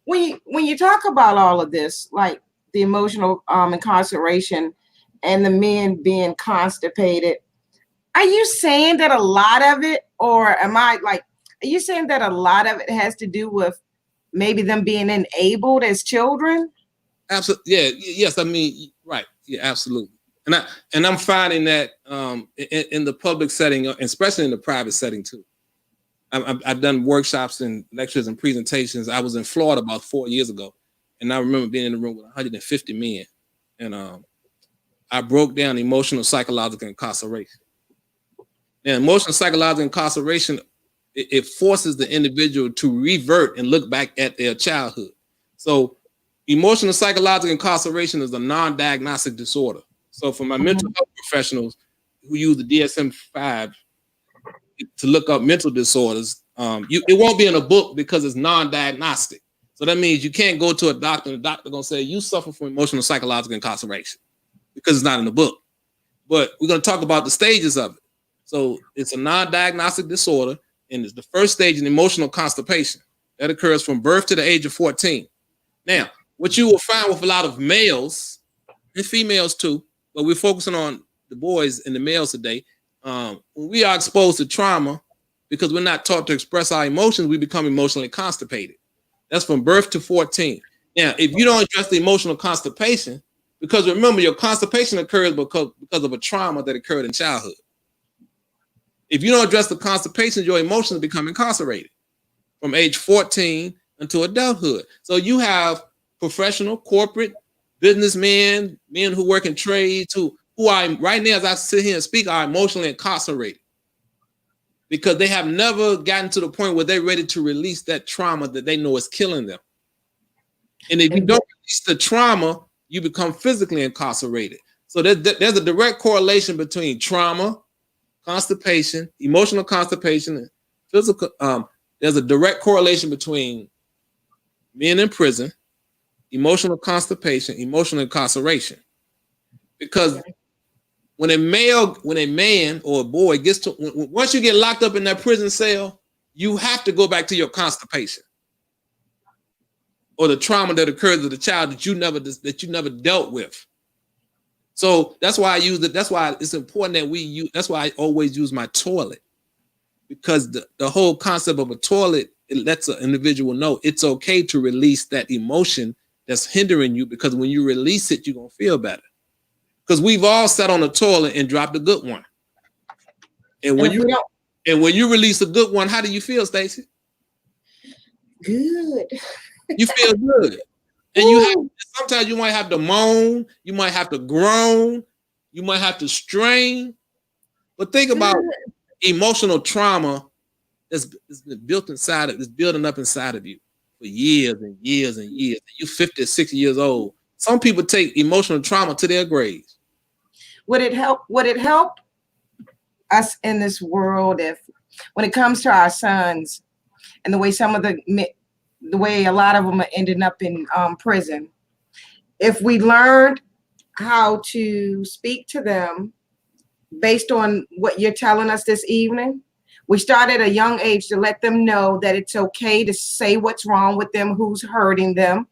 when you talk about all of this, like the emotional incarceration and the men being constipated, are you saying that a lot of it, or are you saying that a lot of it has to do with maybe them being enabled as children? Absolutely. Yeah. Yes. I mean, right. Yeah, absolutely. And I'm finding that in the public setting, especially in the private setting too. I've done workshops and lectures and presentations. I was in Florida about 4 years ago, and I remember being in the room with 150 men, and I broke down emotional psychological incarceration. Now, emotional psychological incarceration, it forces the individual to revert and look back at their childhood. So emotional psychological incarceration is a non-diagnostic disorder. So for my mental health professionals who use the DSM-5 to look up mental disorders, it won't be in a book because it's non-diagnostic. So that means you can't go to a doctor and the doctor gonna say you suffer from emotional psychological incarceration because it's not in the book. But we're gonna talk about the stages of it. So it's a non-diagnostic disorder, and it's the first stage in emotional constipation that occurs from birth to the age of 14. Now, what you will find with a lot of males and females too, but we're focusing on the boys and the males today. When we are exposed to trauma, because we're not taught to express our emotions, we become emotionally constipated. That's from birth to 14. Now, if you don't address the emotional constipation, because remember, your constipation occurs because of a trauma that occurred in childhood. If you don't address the constipation, your emotions become incarcerated from age 14 until adulthood. So you have professional, corporate, businessmen, men who work in trades, who are right now, as I sit here and speak, are emotionally incarcerated because they have never gotten to the point where they're ready to release that trauma that they know is killing them. And if you don't release the trauma, you become physically incarcerated. So there's a direct correlation between trauma, constipation, emotional constipation, and physical. There's a direct correlation between being in prison, emotional constipation, emotional incarceration. Because when a man or a boy gets to, once you get locked up in that prison cell, you have to go back to your constipation or the trauma that occurs with the child that you never dealt with. So that's why I use it. That's why it's important that we use. That's why I always use my toilet, because the whole concept of a toilet, it lets an individual know it's okay to release that emotion that's hindering you, because when you release it, you're gonna feel better. Because we've all sat on the toilet and dropped a good one. And when you release a good one, how do you feel, Stacey? Good. You feel good. And sometimes you might have to moan, you might have to groan, you might have to strain. But think about emotional trauma that's been built inside of, it's building up inside of you for years and years and years. You're 50 or 60 years old. Some people take emotional trauma to their graves. Would it help us in this world if, when it comes to our sons and the way the way a lot of them are ending up in prison, if we learned how to speak to them based on what you're telling us this evening, we start at a young age to let them know that it's okay to say what's wrong with them, who's hurting them,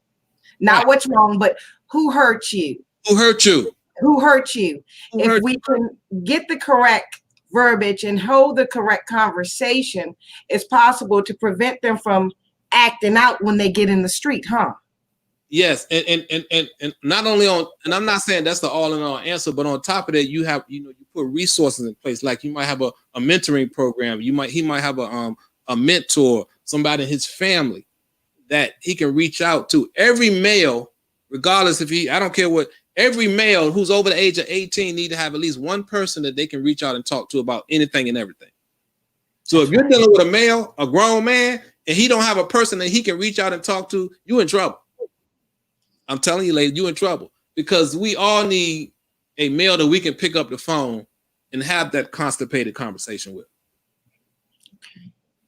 not what's wrong, but who hurt you. Who hurt you? Who hurt you? If we can get the correct verbiage and hold the correct conversation, it's possible to prevent them from acting out when they get in the street, huh? Yes, and not only on, and I'm not saying that's the all-in-all answer, but on top of that, you have, you put resources in place. Like you might have a mentoring program. He might have a mentor, somebody in his family that he can reach out to. Every male, regardless if I don't care what, every male who's over the age of 18 need to have at least one person that they can reach out and talk to about anything and everything. So if you're dealing with a male, a grown man, and he don't have a person that he can reach out and talk to, you in trouble. I'm telling you, lady, you in trouble, because we all need a male that we can pick up the phone and have that constipated conversation with.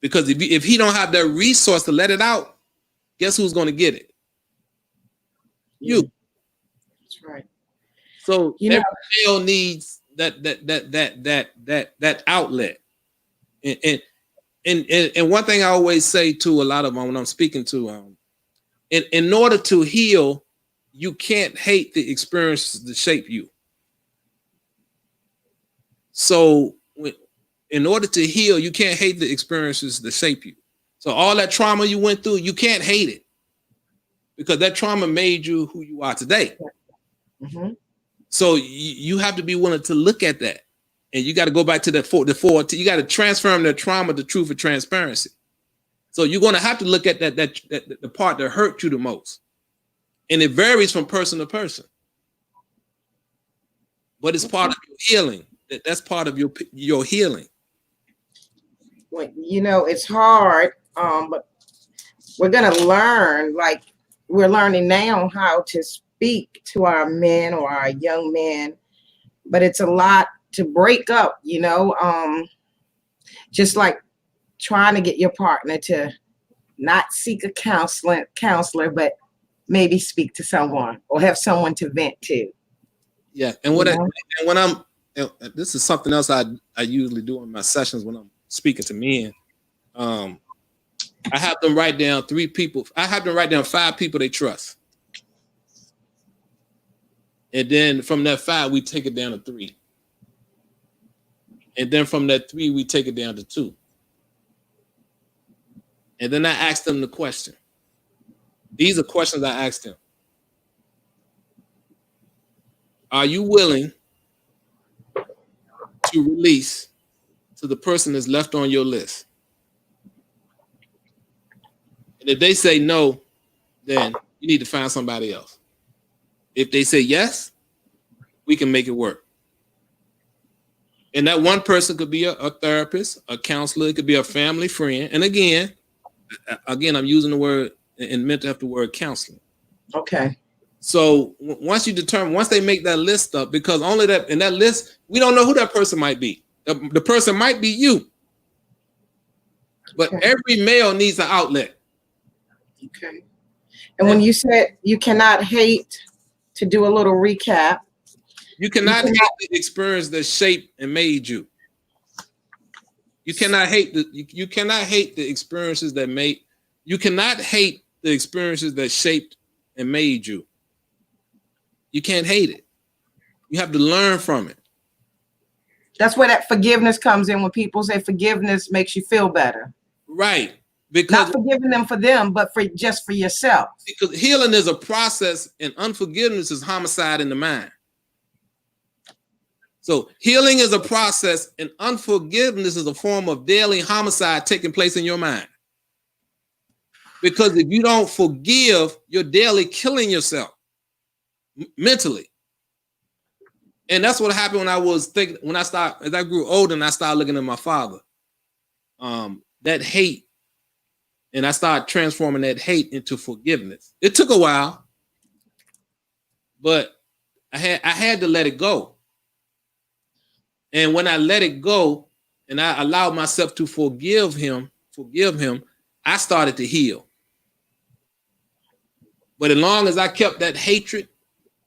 Because if he don't have that resource to let it out, guess who's going to get it? You. That's right. So every male needs that outlet. And one thing I always say to a lot of them when I'm speaking to in order to heal, you can't hate the experiences that shape you. So in order to heal, you can't hate the experiences that shape you. So all that trauma you went through, you can't hate it, because that trauma made you who you are today. Mm-hmm. So you have to be willing to look at that, and you got to go back to the you got to transform the trauma to truth and transparency. So you're going to have to look at that the part that hurt you the most, and it varies from person to person. But it's part of your healing. That's part of your healing. Well, it's hard, but we're gonna learn. Like we're learning now how to speak to our men or our young men, but it's a lot to break up. Just like trying to get your partner to not seek a counselor, but maybe speak to someone or have someone to vent to. Yeah, and when I'm this is something else I usually do in my sessions when I'm speaking to men. I have them write down 3 people. I have them write down 5 people they trust. And then from that 5, we take it down to 3. And then from that 3, we take it down to 2. And then I ask them the question. These are questions I ask them. Are you willing to release to the person that's left on your list? And if they say no, then you need to find somebody else. If they say yes, we can make it work. And that one person could be a therapist, a counselor, it could be a family friend. And again, I'm using the word and meant to have the word counseling. Okay. So once they make that list up, because only that in that list, we don't know who that person might be. The person might be you. But every male needs an outlet. Okay. And when you said you cannot hate, to do a little recap. You cannot hate the experience that shaped and made you. You cannot hate you cannot hate the experiences that made you cannot hate the experiences that shaped and made you. You can't hate it. You have to learn from it. That's where that forgiveness comes in when people say forgiveness makes you feel better. Right. Because not forgiving them for them, but for just for yourself. Because healing is a process and unforgiveness is homicide in the mind. So healing is a process and unforgiveness is a form of daily homicide taking place in your mind. Because if you don't forgive, you're daily killing yourself mentally. And that's what happened when I was thinking, as I grew older and I started looking at my father, that hate, and I started transforming that hate into forgiveness. It took a while, but I had to let it go. And when I let it go and I allowed myself to forgive him, I started to heal. But as long as I kept that hatred,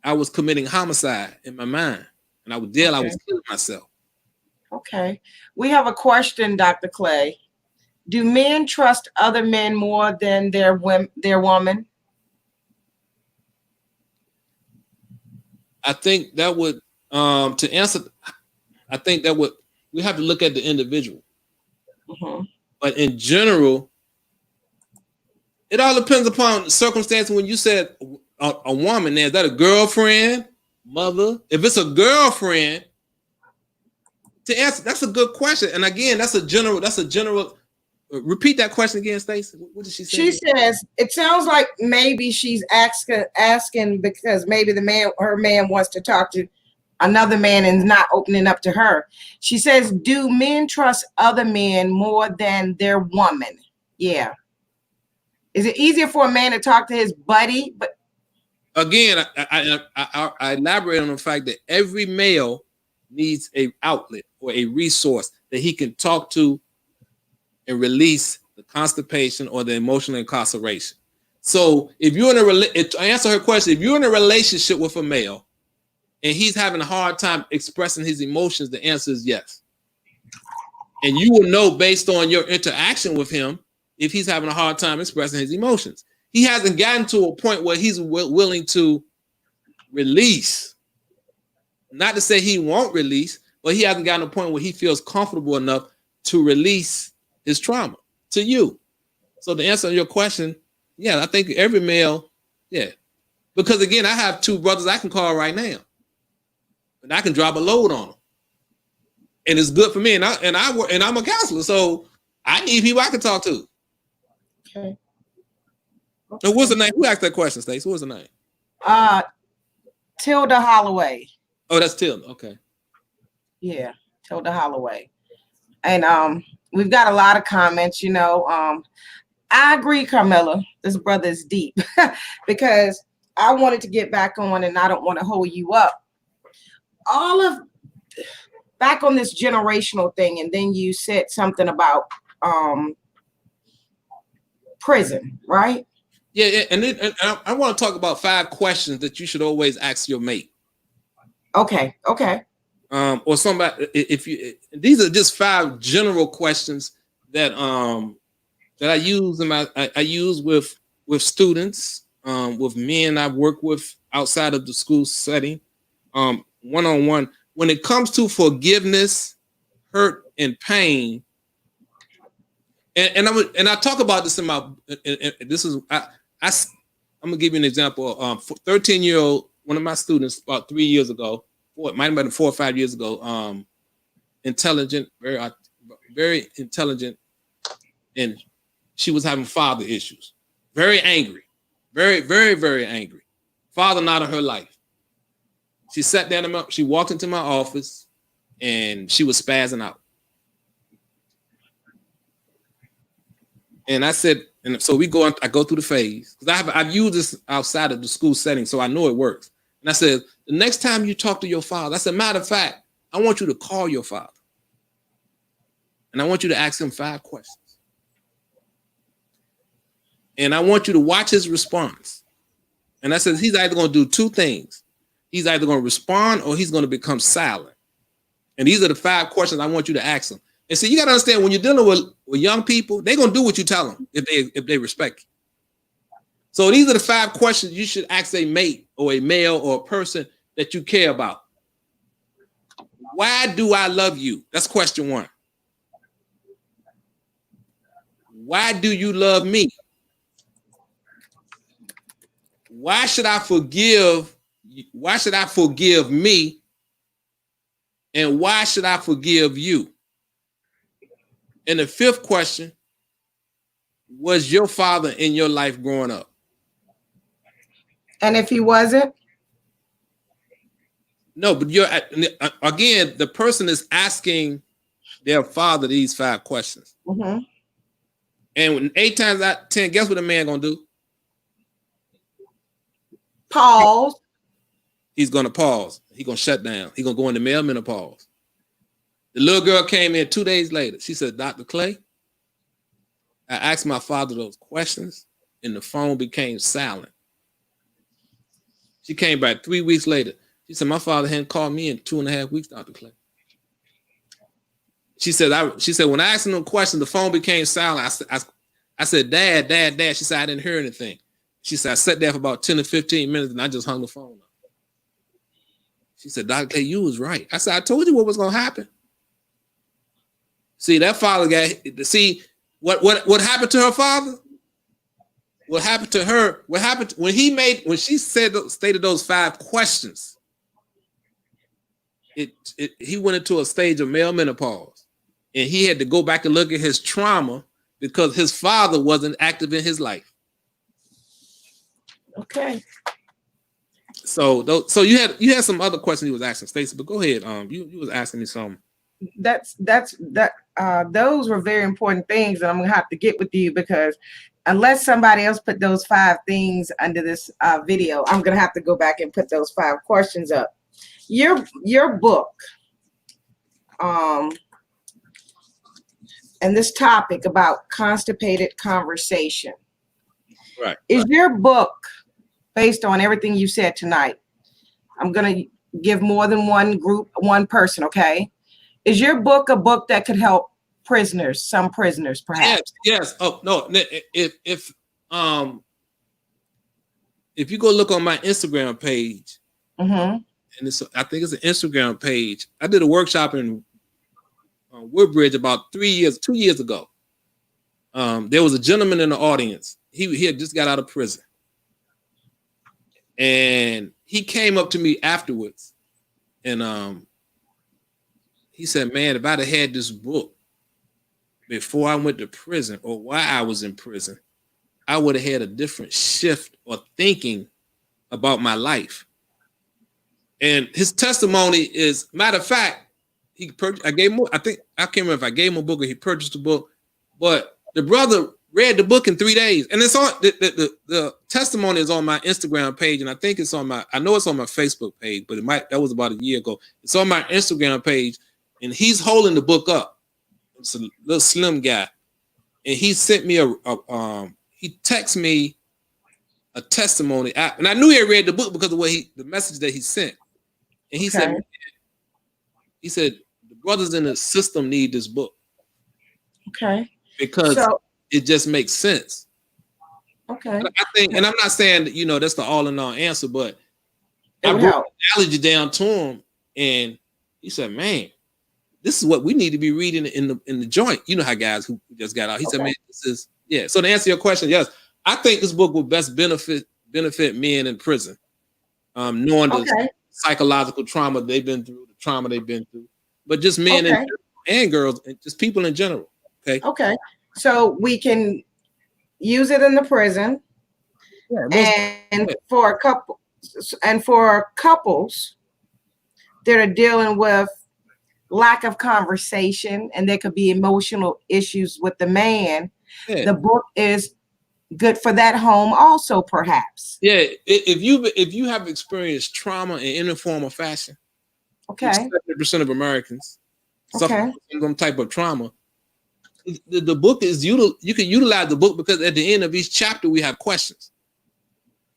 I was committing homicide in my mind. And I was killing myself. Okay. We have a question, Dr. Clay. Do men trust other men more than their woman? I think that would, to answer, I think that would, we have to look at the individual. Mm-hmm. But in general, it all depends upon the circumstance. When you said a woman, is that a girlfriend, mother? If it's a girlfriend, to answer, that's a good question. And again, that's a general. Repeat that question again, Stacey. What did she say? She says it sounds like maybe she's asking because maybe her man wants to talk to another man and is not opening up to her. She says, do men trust other men more than their woman? Yeah. Is it easier for a man to talk to his buddy? But again, I elaborate on the fact that every male needs an outlet or a resource that he can talk to and release the constipation or the emotional incarceration. So if you're to answer her question, if you're in a relationship with a male and he's having a hard time expressing his emotions, the answer is yes. And you will know based on your interaction with him if he's having a hard time expressing his emotions. He hasn't gotten to a point where he's willing to release. Not to say he won't release, but he hasn't gotten to a point where he feels comfortable enough to release his trauma to you. So to answer your question, yeah, I think every male, yeah. Because again, I have 2 brothers I can call right now. And I can drop a load on them. And it's good for me. And I'm a counselor. So I need people I can talk to. Okay. So what's the name? Who asked that question, Stacey? What's the name? Tilda Holloway. Oh, that's Tilda. Okay. Yeah, Tilda Holloway. And we've got a lot of comments, I agree, Carmela. This brother is deep because I wanted to get back on and I don't want to hold you up. Back on this generational thing, and then you said something about prison, right? Yeah, and I want to talk about 5 questions that you should always ask your mate. Okay. Or somebody, if you, these are just 5 general questions that that I use I use with students, with men I've worked with outside of the school setting, one-on-one. When it comes to forgiveness, hurt, and pain, and I talk about this in my, this is I'm gonna give you an example. 13-year-old, one of my students, about 3 years ago, it might have been 4 or 5 years ago. Intelligent, very intelligent, and she was having father issues. Very angry, very angry. Father not in her life. She sat down. She walked into my office, and she was spazzing out. And I said, and so I go through the phase, because I've used this outside of the school setting, so I know it works. And I said, the next time you talk to your father, I said, matter of fact, I want you to call your father, and I want you to ask him 5 questions, and I want you to watch his response. And I said, he's either going to do 2 things. He's either going to respond or he's going to become silent. And these are the 5 questions I want you to ask him. And so you got to understand, when you're dealing with young people, they're going to do what you tell them if they respect you. So these are the 5 questions you should ask a mate or a male or a person that you care about. Why do I love you? That's question 1. Why do you love me? Why should I forgive? Why should I forgive me? And why should I forgive you? And the 5th question, was your father in your life growing up? And if he wasn't? No, but again, the person is asking their father these 5 questions. Mm-hmm. And 8 times out of 10, guess what a man gonna do? Pause. He's gonna pause. He's gonna shut down. He's gonna go into male menopause. The little girl came in 2 days later. She said, Dr. Clay, I asked my father those questions, and the phone became silent. She came back 3 weeks later. She said, my father hadn't called me in 2.5 weeks, Dr. Clay. She said, when I asked him a question, the phone became silent. I said, Dad. She said, I didn't hear anything. She said, I sat there for about 10 to 15 minutes, and I just hung the phone up. She said, Dr. Clay, you was right. I said, I told you what was going to happen. See, that father what happened to her father? What happened to her? What happened when she stated those 5 questions? He went into a stage of male menopause, and he had to go back and look at his trauma because his father wasn't active in his life. Okay. So you had some other questions you was asking, Stacey, but go ahead. You was asking me something. Those were very important things, and I'm gonna have to get with you, because unless somebody else put those 5 things under this video, I'm gonna have to go back and put those 5 questions up. Your book, and this topic about constipated conversation, right? Is your book based on everything you said tonight? I'm gonna give more than one person, okay? Is your book a book that could help prisoners, some prisoners, perhaps? Yes. Oh no. If you go look on my Instagram page, Mm-hmm. and I think it's an Instagram page. I did a workshop in Woodbridge about 2 years ago. There was a gentleman in the audience. He had just got out of prison, and he came up to me afterwards, and he said, man, if I'd have had this book before I went to prison, or while I was in prison, I would have had a different shift or thinking about my life. And his testimony is, matter of fact, I gave him, I can't remember if I gave him a book or he purchased a book, but the brother read the book in 3 days. And it's on the testimony is on my Instagram page, and I think it's on I know it's on my Facebook page, but that was about a year ago. It's on my Instagram page, and he's holding the book up. It's a little slim guy, and he sent me he texted me a testimony, and I knew he had read the book because of the message that he sent. And he Okay. said, the brothers in the system need this book. Okay. Because it just makes sense. Okay. I think, and I'm not saying that, that's the all in all answer, but I broke the analogy down to him, and he said, man, this is what we need to be reading in the joint. You know how guys who just got out. He said, man, this is, yeah. So to answer your question, yes, I think this book will best benefit men in prison, knowing the psychological trauma they've been through, the trauma they've been through, but just men and girls, and just people in general. Okay. Okay. So we can use it in the prison, for couples that are dealing with lack of conversation, and there could be emotional issues with the man. The book is good for that home also, perhaps. Yeah, if you have experienced trauma in any form or fashion, 70% of Americans suffer from some type of trauma. The book is you can utilize the book because at the end of each chapter we have questions.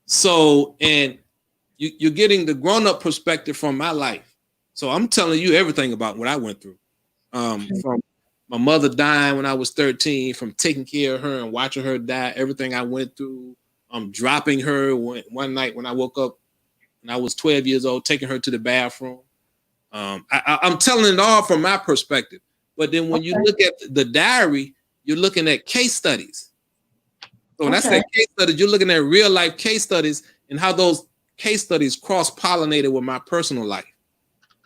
So, and you're getting the grown-up perspective from my life. So I'm telling you everything about what I went through. From my mother dying when I was 13, from taking care of her and watching her die, everything I went through. Dropping her one night when I woke up and I was 12 years old, taking her to the bathroom. I'm telling it all from my perspective. But then when you look at the diary, you're looking at case studies. So when I say case studies, you're looking at real life case studies and how those case studies cross-pollinated with my personal life.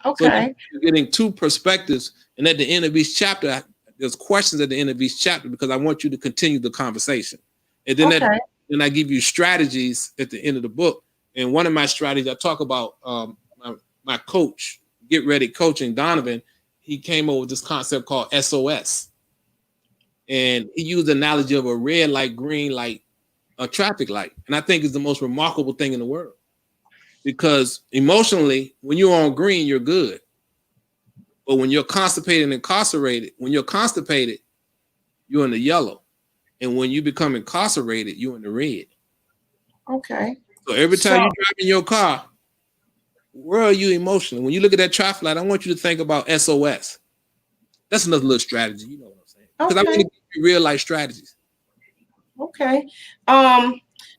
Okay. So you're getting two perspectives. And at the end of each chapter, there's questions at the end of each chapter because I want you to continue the conversation. And then then I give you strategies at the end of the book. And one of my strategies, I talk about my coach, Get Ready Coaching, Donovan. He came up with this concept called SOS. And he used the analogy of a red light, green light, a traffic light. And I think it's the most remarkable thing in the world. Because emotionally, when you're on green, you're good. But when you're constipated and incarcerated, you're in the yellow. And when you become incarcerated, you're in the red. Okay. So every time you drive in your car, where are you emotionally? When you look at that traffic light, I want you to think about SOS. That's another little strategy. You know what I'm saying? Because I'm going to give you real life strategies. Okay.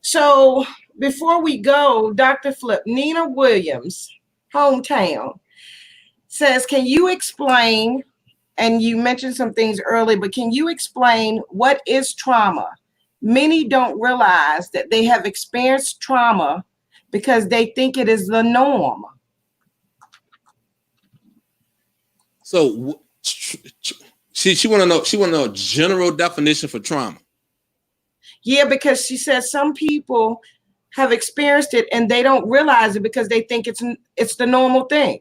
So before we go, Dr. Flip, Nina Williams, hometown, says, can you explain, and you mentioned some things earlier, but can you explain what is trauma? Many don't realize that they have experienced trauma because they think it is the norm. So she want to know a general definition for trauma. Yeah, because she says some people have experienced it and they don't realize it because they think it's the normal thing.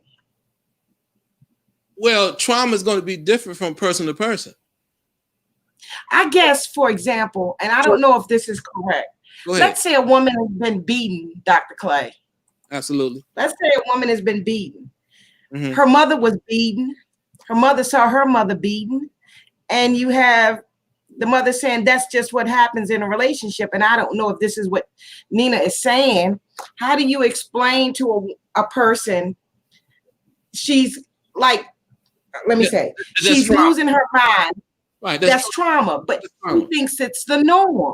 Well, trauma is going to be different from person to person. I guess, for example, and I don't know if this is correct. Let's say a woman has been beaten, Dr. Clay. Absolutely. Let's say a woman has been beaten. Mm-hmm. Her mother was beaten. Her mother saw her mother beaten. And you have the mother saying that's just what happens in a relationship. And I don't know if this is what Nina is saying. How do you explain to a person she's like, let me say, she's losing her mind. Right. That's trauma, but she thinks it's the norm.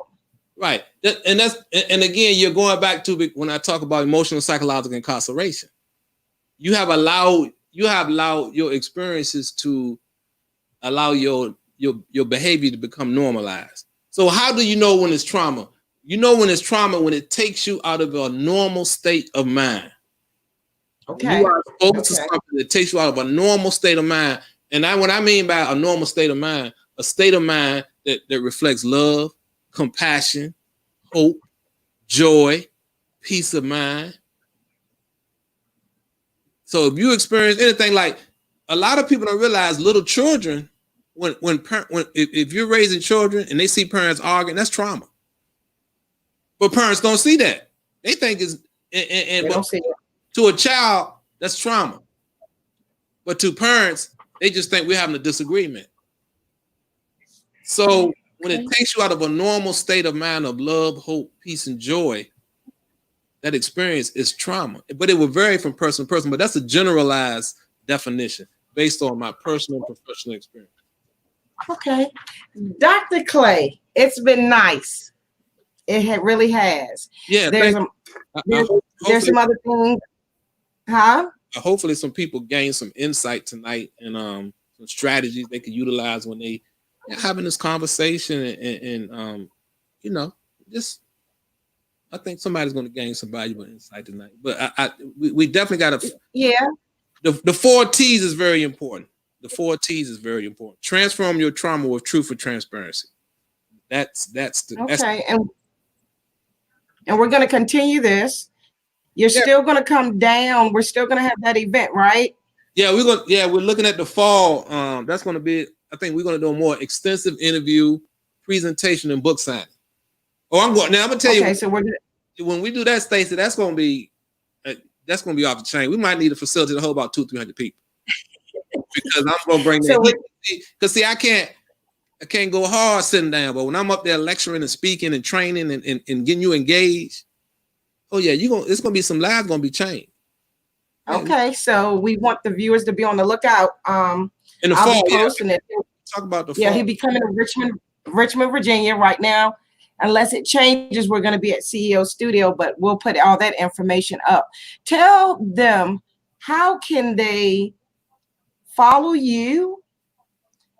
Right. And again, you're going back to when I talk about emotional psychological incarceration. You have allowed your experiences to allow your behavior to become normalized. So how do you know when it's trauma? You know when it's trauma when it takes you out of a normal state of mind. Okay. You are exposed to something that takes you out of a normal state of mind. And what I mean by a normal state of mind, a state of mind that reflects love, compassion, hope, joy, peace of mind. So if you experience anything like, a lot of people don't realize little children, if you're raising children and they see parents arguing, that's trauma. But parents don't see that. They think it's to a child, that's trauma. But to parents, they just think we're having a disagreement. So when it takes you out of a normal state of mind of love, hope, peace, and joy, that experience is trauma. But it will vary from person to person, but that's a generalized definition based on my personal and professional experience. Okay. Dr. Clay, it's been nice. It really has. Yeah, There's some other things. Huh? Hopefully some people gain some insight tonight and some strategies they can utilize when they having this conversation and just I think somebody's going to gain some valuable insight tonight. But we definitely got to. Yeah. The 4 T's is very important. The 4 T's is very important. Transform your trauma with truth and transparency. That's okay. And we're going to continue this. You're still going to come down. We're still going to have that event, right? Yeah, we're looking at the fall. That's going to be. I think we're going to do a more extensive interview, presentation, and book signing. Oh, I'm going to tell you. Okay, so when we do that, Stacey, that's going to be off the chain. We might need a facility to hold about 200-300 people because I'm going to bring that. Because see, I can't go hard sitting down, but when I'm up there lecturing and speaking and training and getting you engaged, oh yeah, it's going to be some lives going to be changed. Okay, so we want the viewers to be on the lookout. In the I'll fall, be posting it. Talk about the fall. Yeah, he'll be coming to Richmond, Virginia right now. Unless it changes, we're going to be at CEO Studio, but we'll put all that information up. Tell them, how can they follow you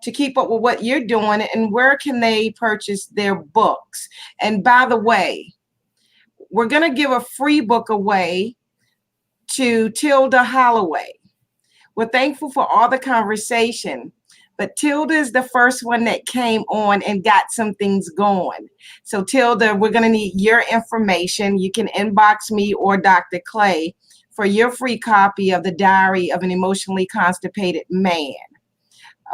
to keep up with what you're doing, and where can they purchase their books? And by the way, we're going to give a free book away to Tilda Holloway. We're thankful for all the conversation, but Tilda is the first one that came on and got some things going. So Tilda, we're going to need your information. You can inbox me or Dr. Clay for your free copy of the Diary of an Emotionally Constipated Man.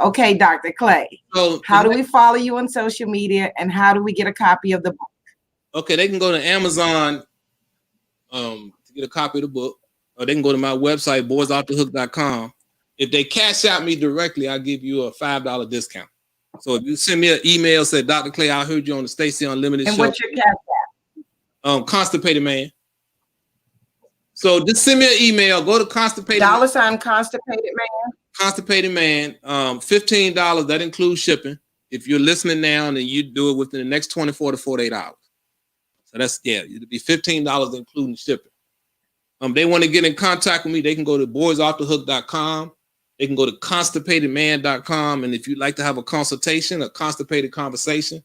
Okay, Dr. Clay. So how do we follow you on social media, and how do we get a copy of the book? Okay, they can go to Amazon to get a copy of the book, or they can go to my website, boysoffthehook.com. If they cash out me directly, I'll give you a $5 discount. So if you send me an email, say, Dr. Clay, I heard you on the Stacey Unlimited show. And what's your cash out? Constipated Man. So just send me an email. Go to Constipated $ Constipated Man. Constipated Man. $15. That includes shipping. If you're listening now, then you do it within the next 24 to 48 hours. So that's it'll be $15 including shipping. They want to get in contact with me, they can go to boysoffthehook.com. They can go to constipatedman.com. And if you'd like to have a consultation, a constipated conversation,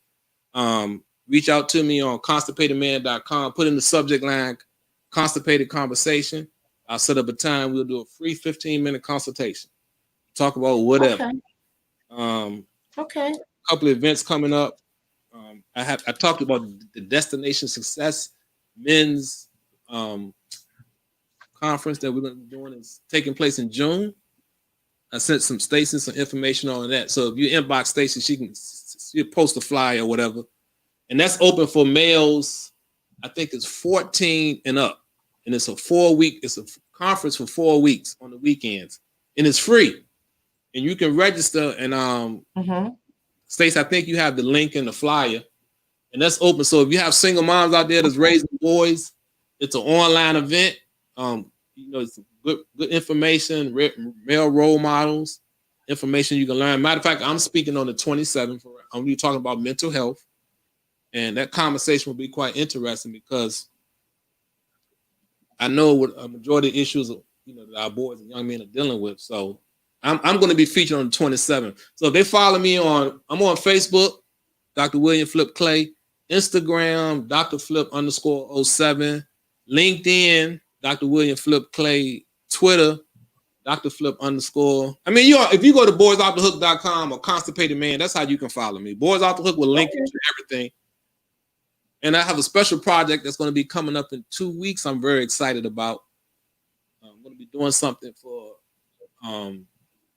reach out to me on constipatedman.com. Put in the subject line, constipated conversation. I'll set up a time. We'll do a free 15-minute consultation. Talk about whatever. Okay. A couple of events coming up. I talked about the Destination Success men's conference that we're going to be doing is taking place in June. I sent Stacey some information on that. So if you inbox Stacey, she'll post a flyer or whatever. And that's open for males. I think it's 14 and up. And it's a conference for 4 weeks on the weekends. And it's free. And you can register. And Stacey, I think you have the link in the flyer. And that's open. So if you have single moms out there that's raising boys, it's an online event. It's good information, male role models, information you can learn. Matter of fact, I'm speaking on the 27th. I'm going to be talking about mental health. And that conversation will be quite interesting because I know what a majority of issues that our boys and young men are dealing with. So I'm going to be featured on the 27th. So if they follow me I'm on Facebook, Dr. William Flip Clay, Instagram, Dr. Flip _07, LinkedIn, Dr. William Flip Clay, Twitter, Dr. Flip _. I mean, if you go to boysoffthehook.com or Constipated Man, that's how you can follow me. Boys Off the Hook will link you to everything. And I have a special project that's going to be coming up in 2 weeks. I'm very excited about. I'm going to be doing something for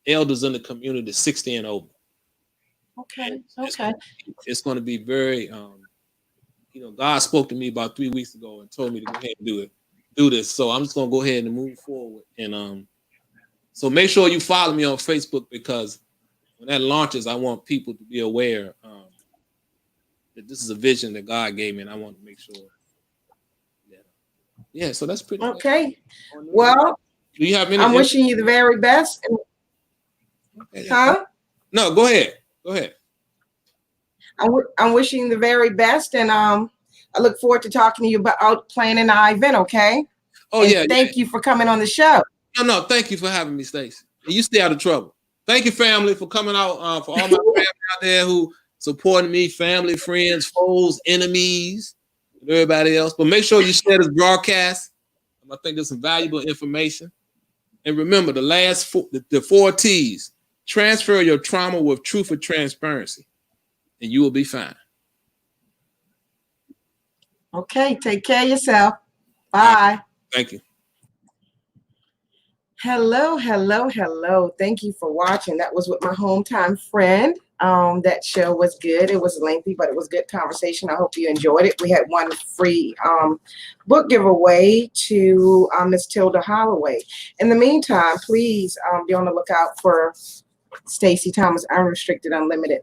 elders in the community 60 and over. Okay. It's going to be very, God spoke to me about 3 weeks ago and told me to go ahead and do this. So I'm just going to go ahead and move forward. And so make sure you follow me on Facebook because when that launches, I want people to be aware that this is a vision that God gave me, and I want to make sure. Yeah, so that's pretty much Okay. Well, do you have any? I'm wishing you the very best. Okay. Huh? No, go ahead. Go ahead. I'm wishing you the very best, and I look forward to talking to you about planning our event. Okay. Oh, and yeah. Thank you for coming on the show. No, thank you for having me, Stacey. And you stay out of trouble. Thank you, family, for coming out. For all my family out there who supporting me, family, friends, foes, enemies, and everybody else. But make sure you share this broadcast. I think there's some valuable information. And remember the 4 T's. Transfer your trauma with truth and transparency, and you will be fine. Okay, take care of yourself. Bye. Thank you. Hello. Thank you for watching. That was with my hometown friend. That show was good. It was lengthy, but it was good conversation. I hope you enjoyed it. We had one free book giveaway to Miss Tilda Holloway. In the meantime, please be on the lookout for Stacey Thomas Unrestricted Unlimited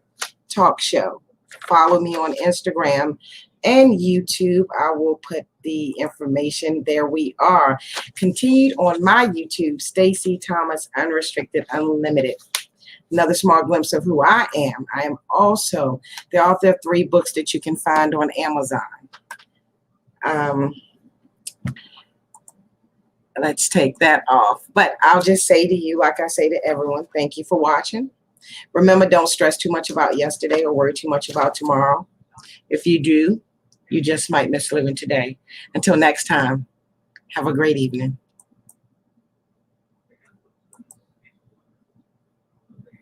Talk Show. Follow me on Instagram and YouTube. I will put the information there. We are continued on my YouTube, Stacey Thomas Unrestricted Unlimited. Another small glimpse of who I am. I am also the author of 3 books that you can find on Amazon. Let's take that off. But I'll just say to you, like I say to everyone, thank you for watching. Remember, don't stress too much about yesterday or worry too much about tomorrow. If you do, you just might miss living today. Until next time, have a great evening.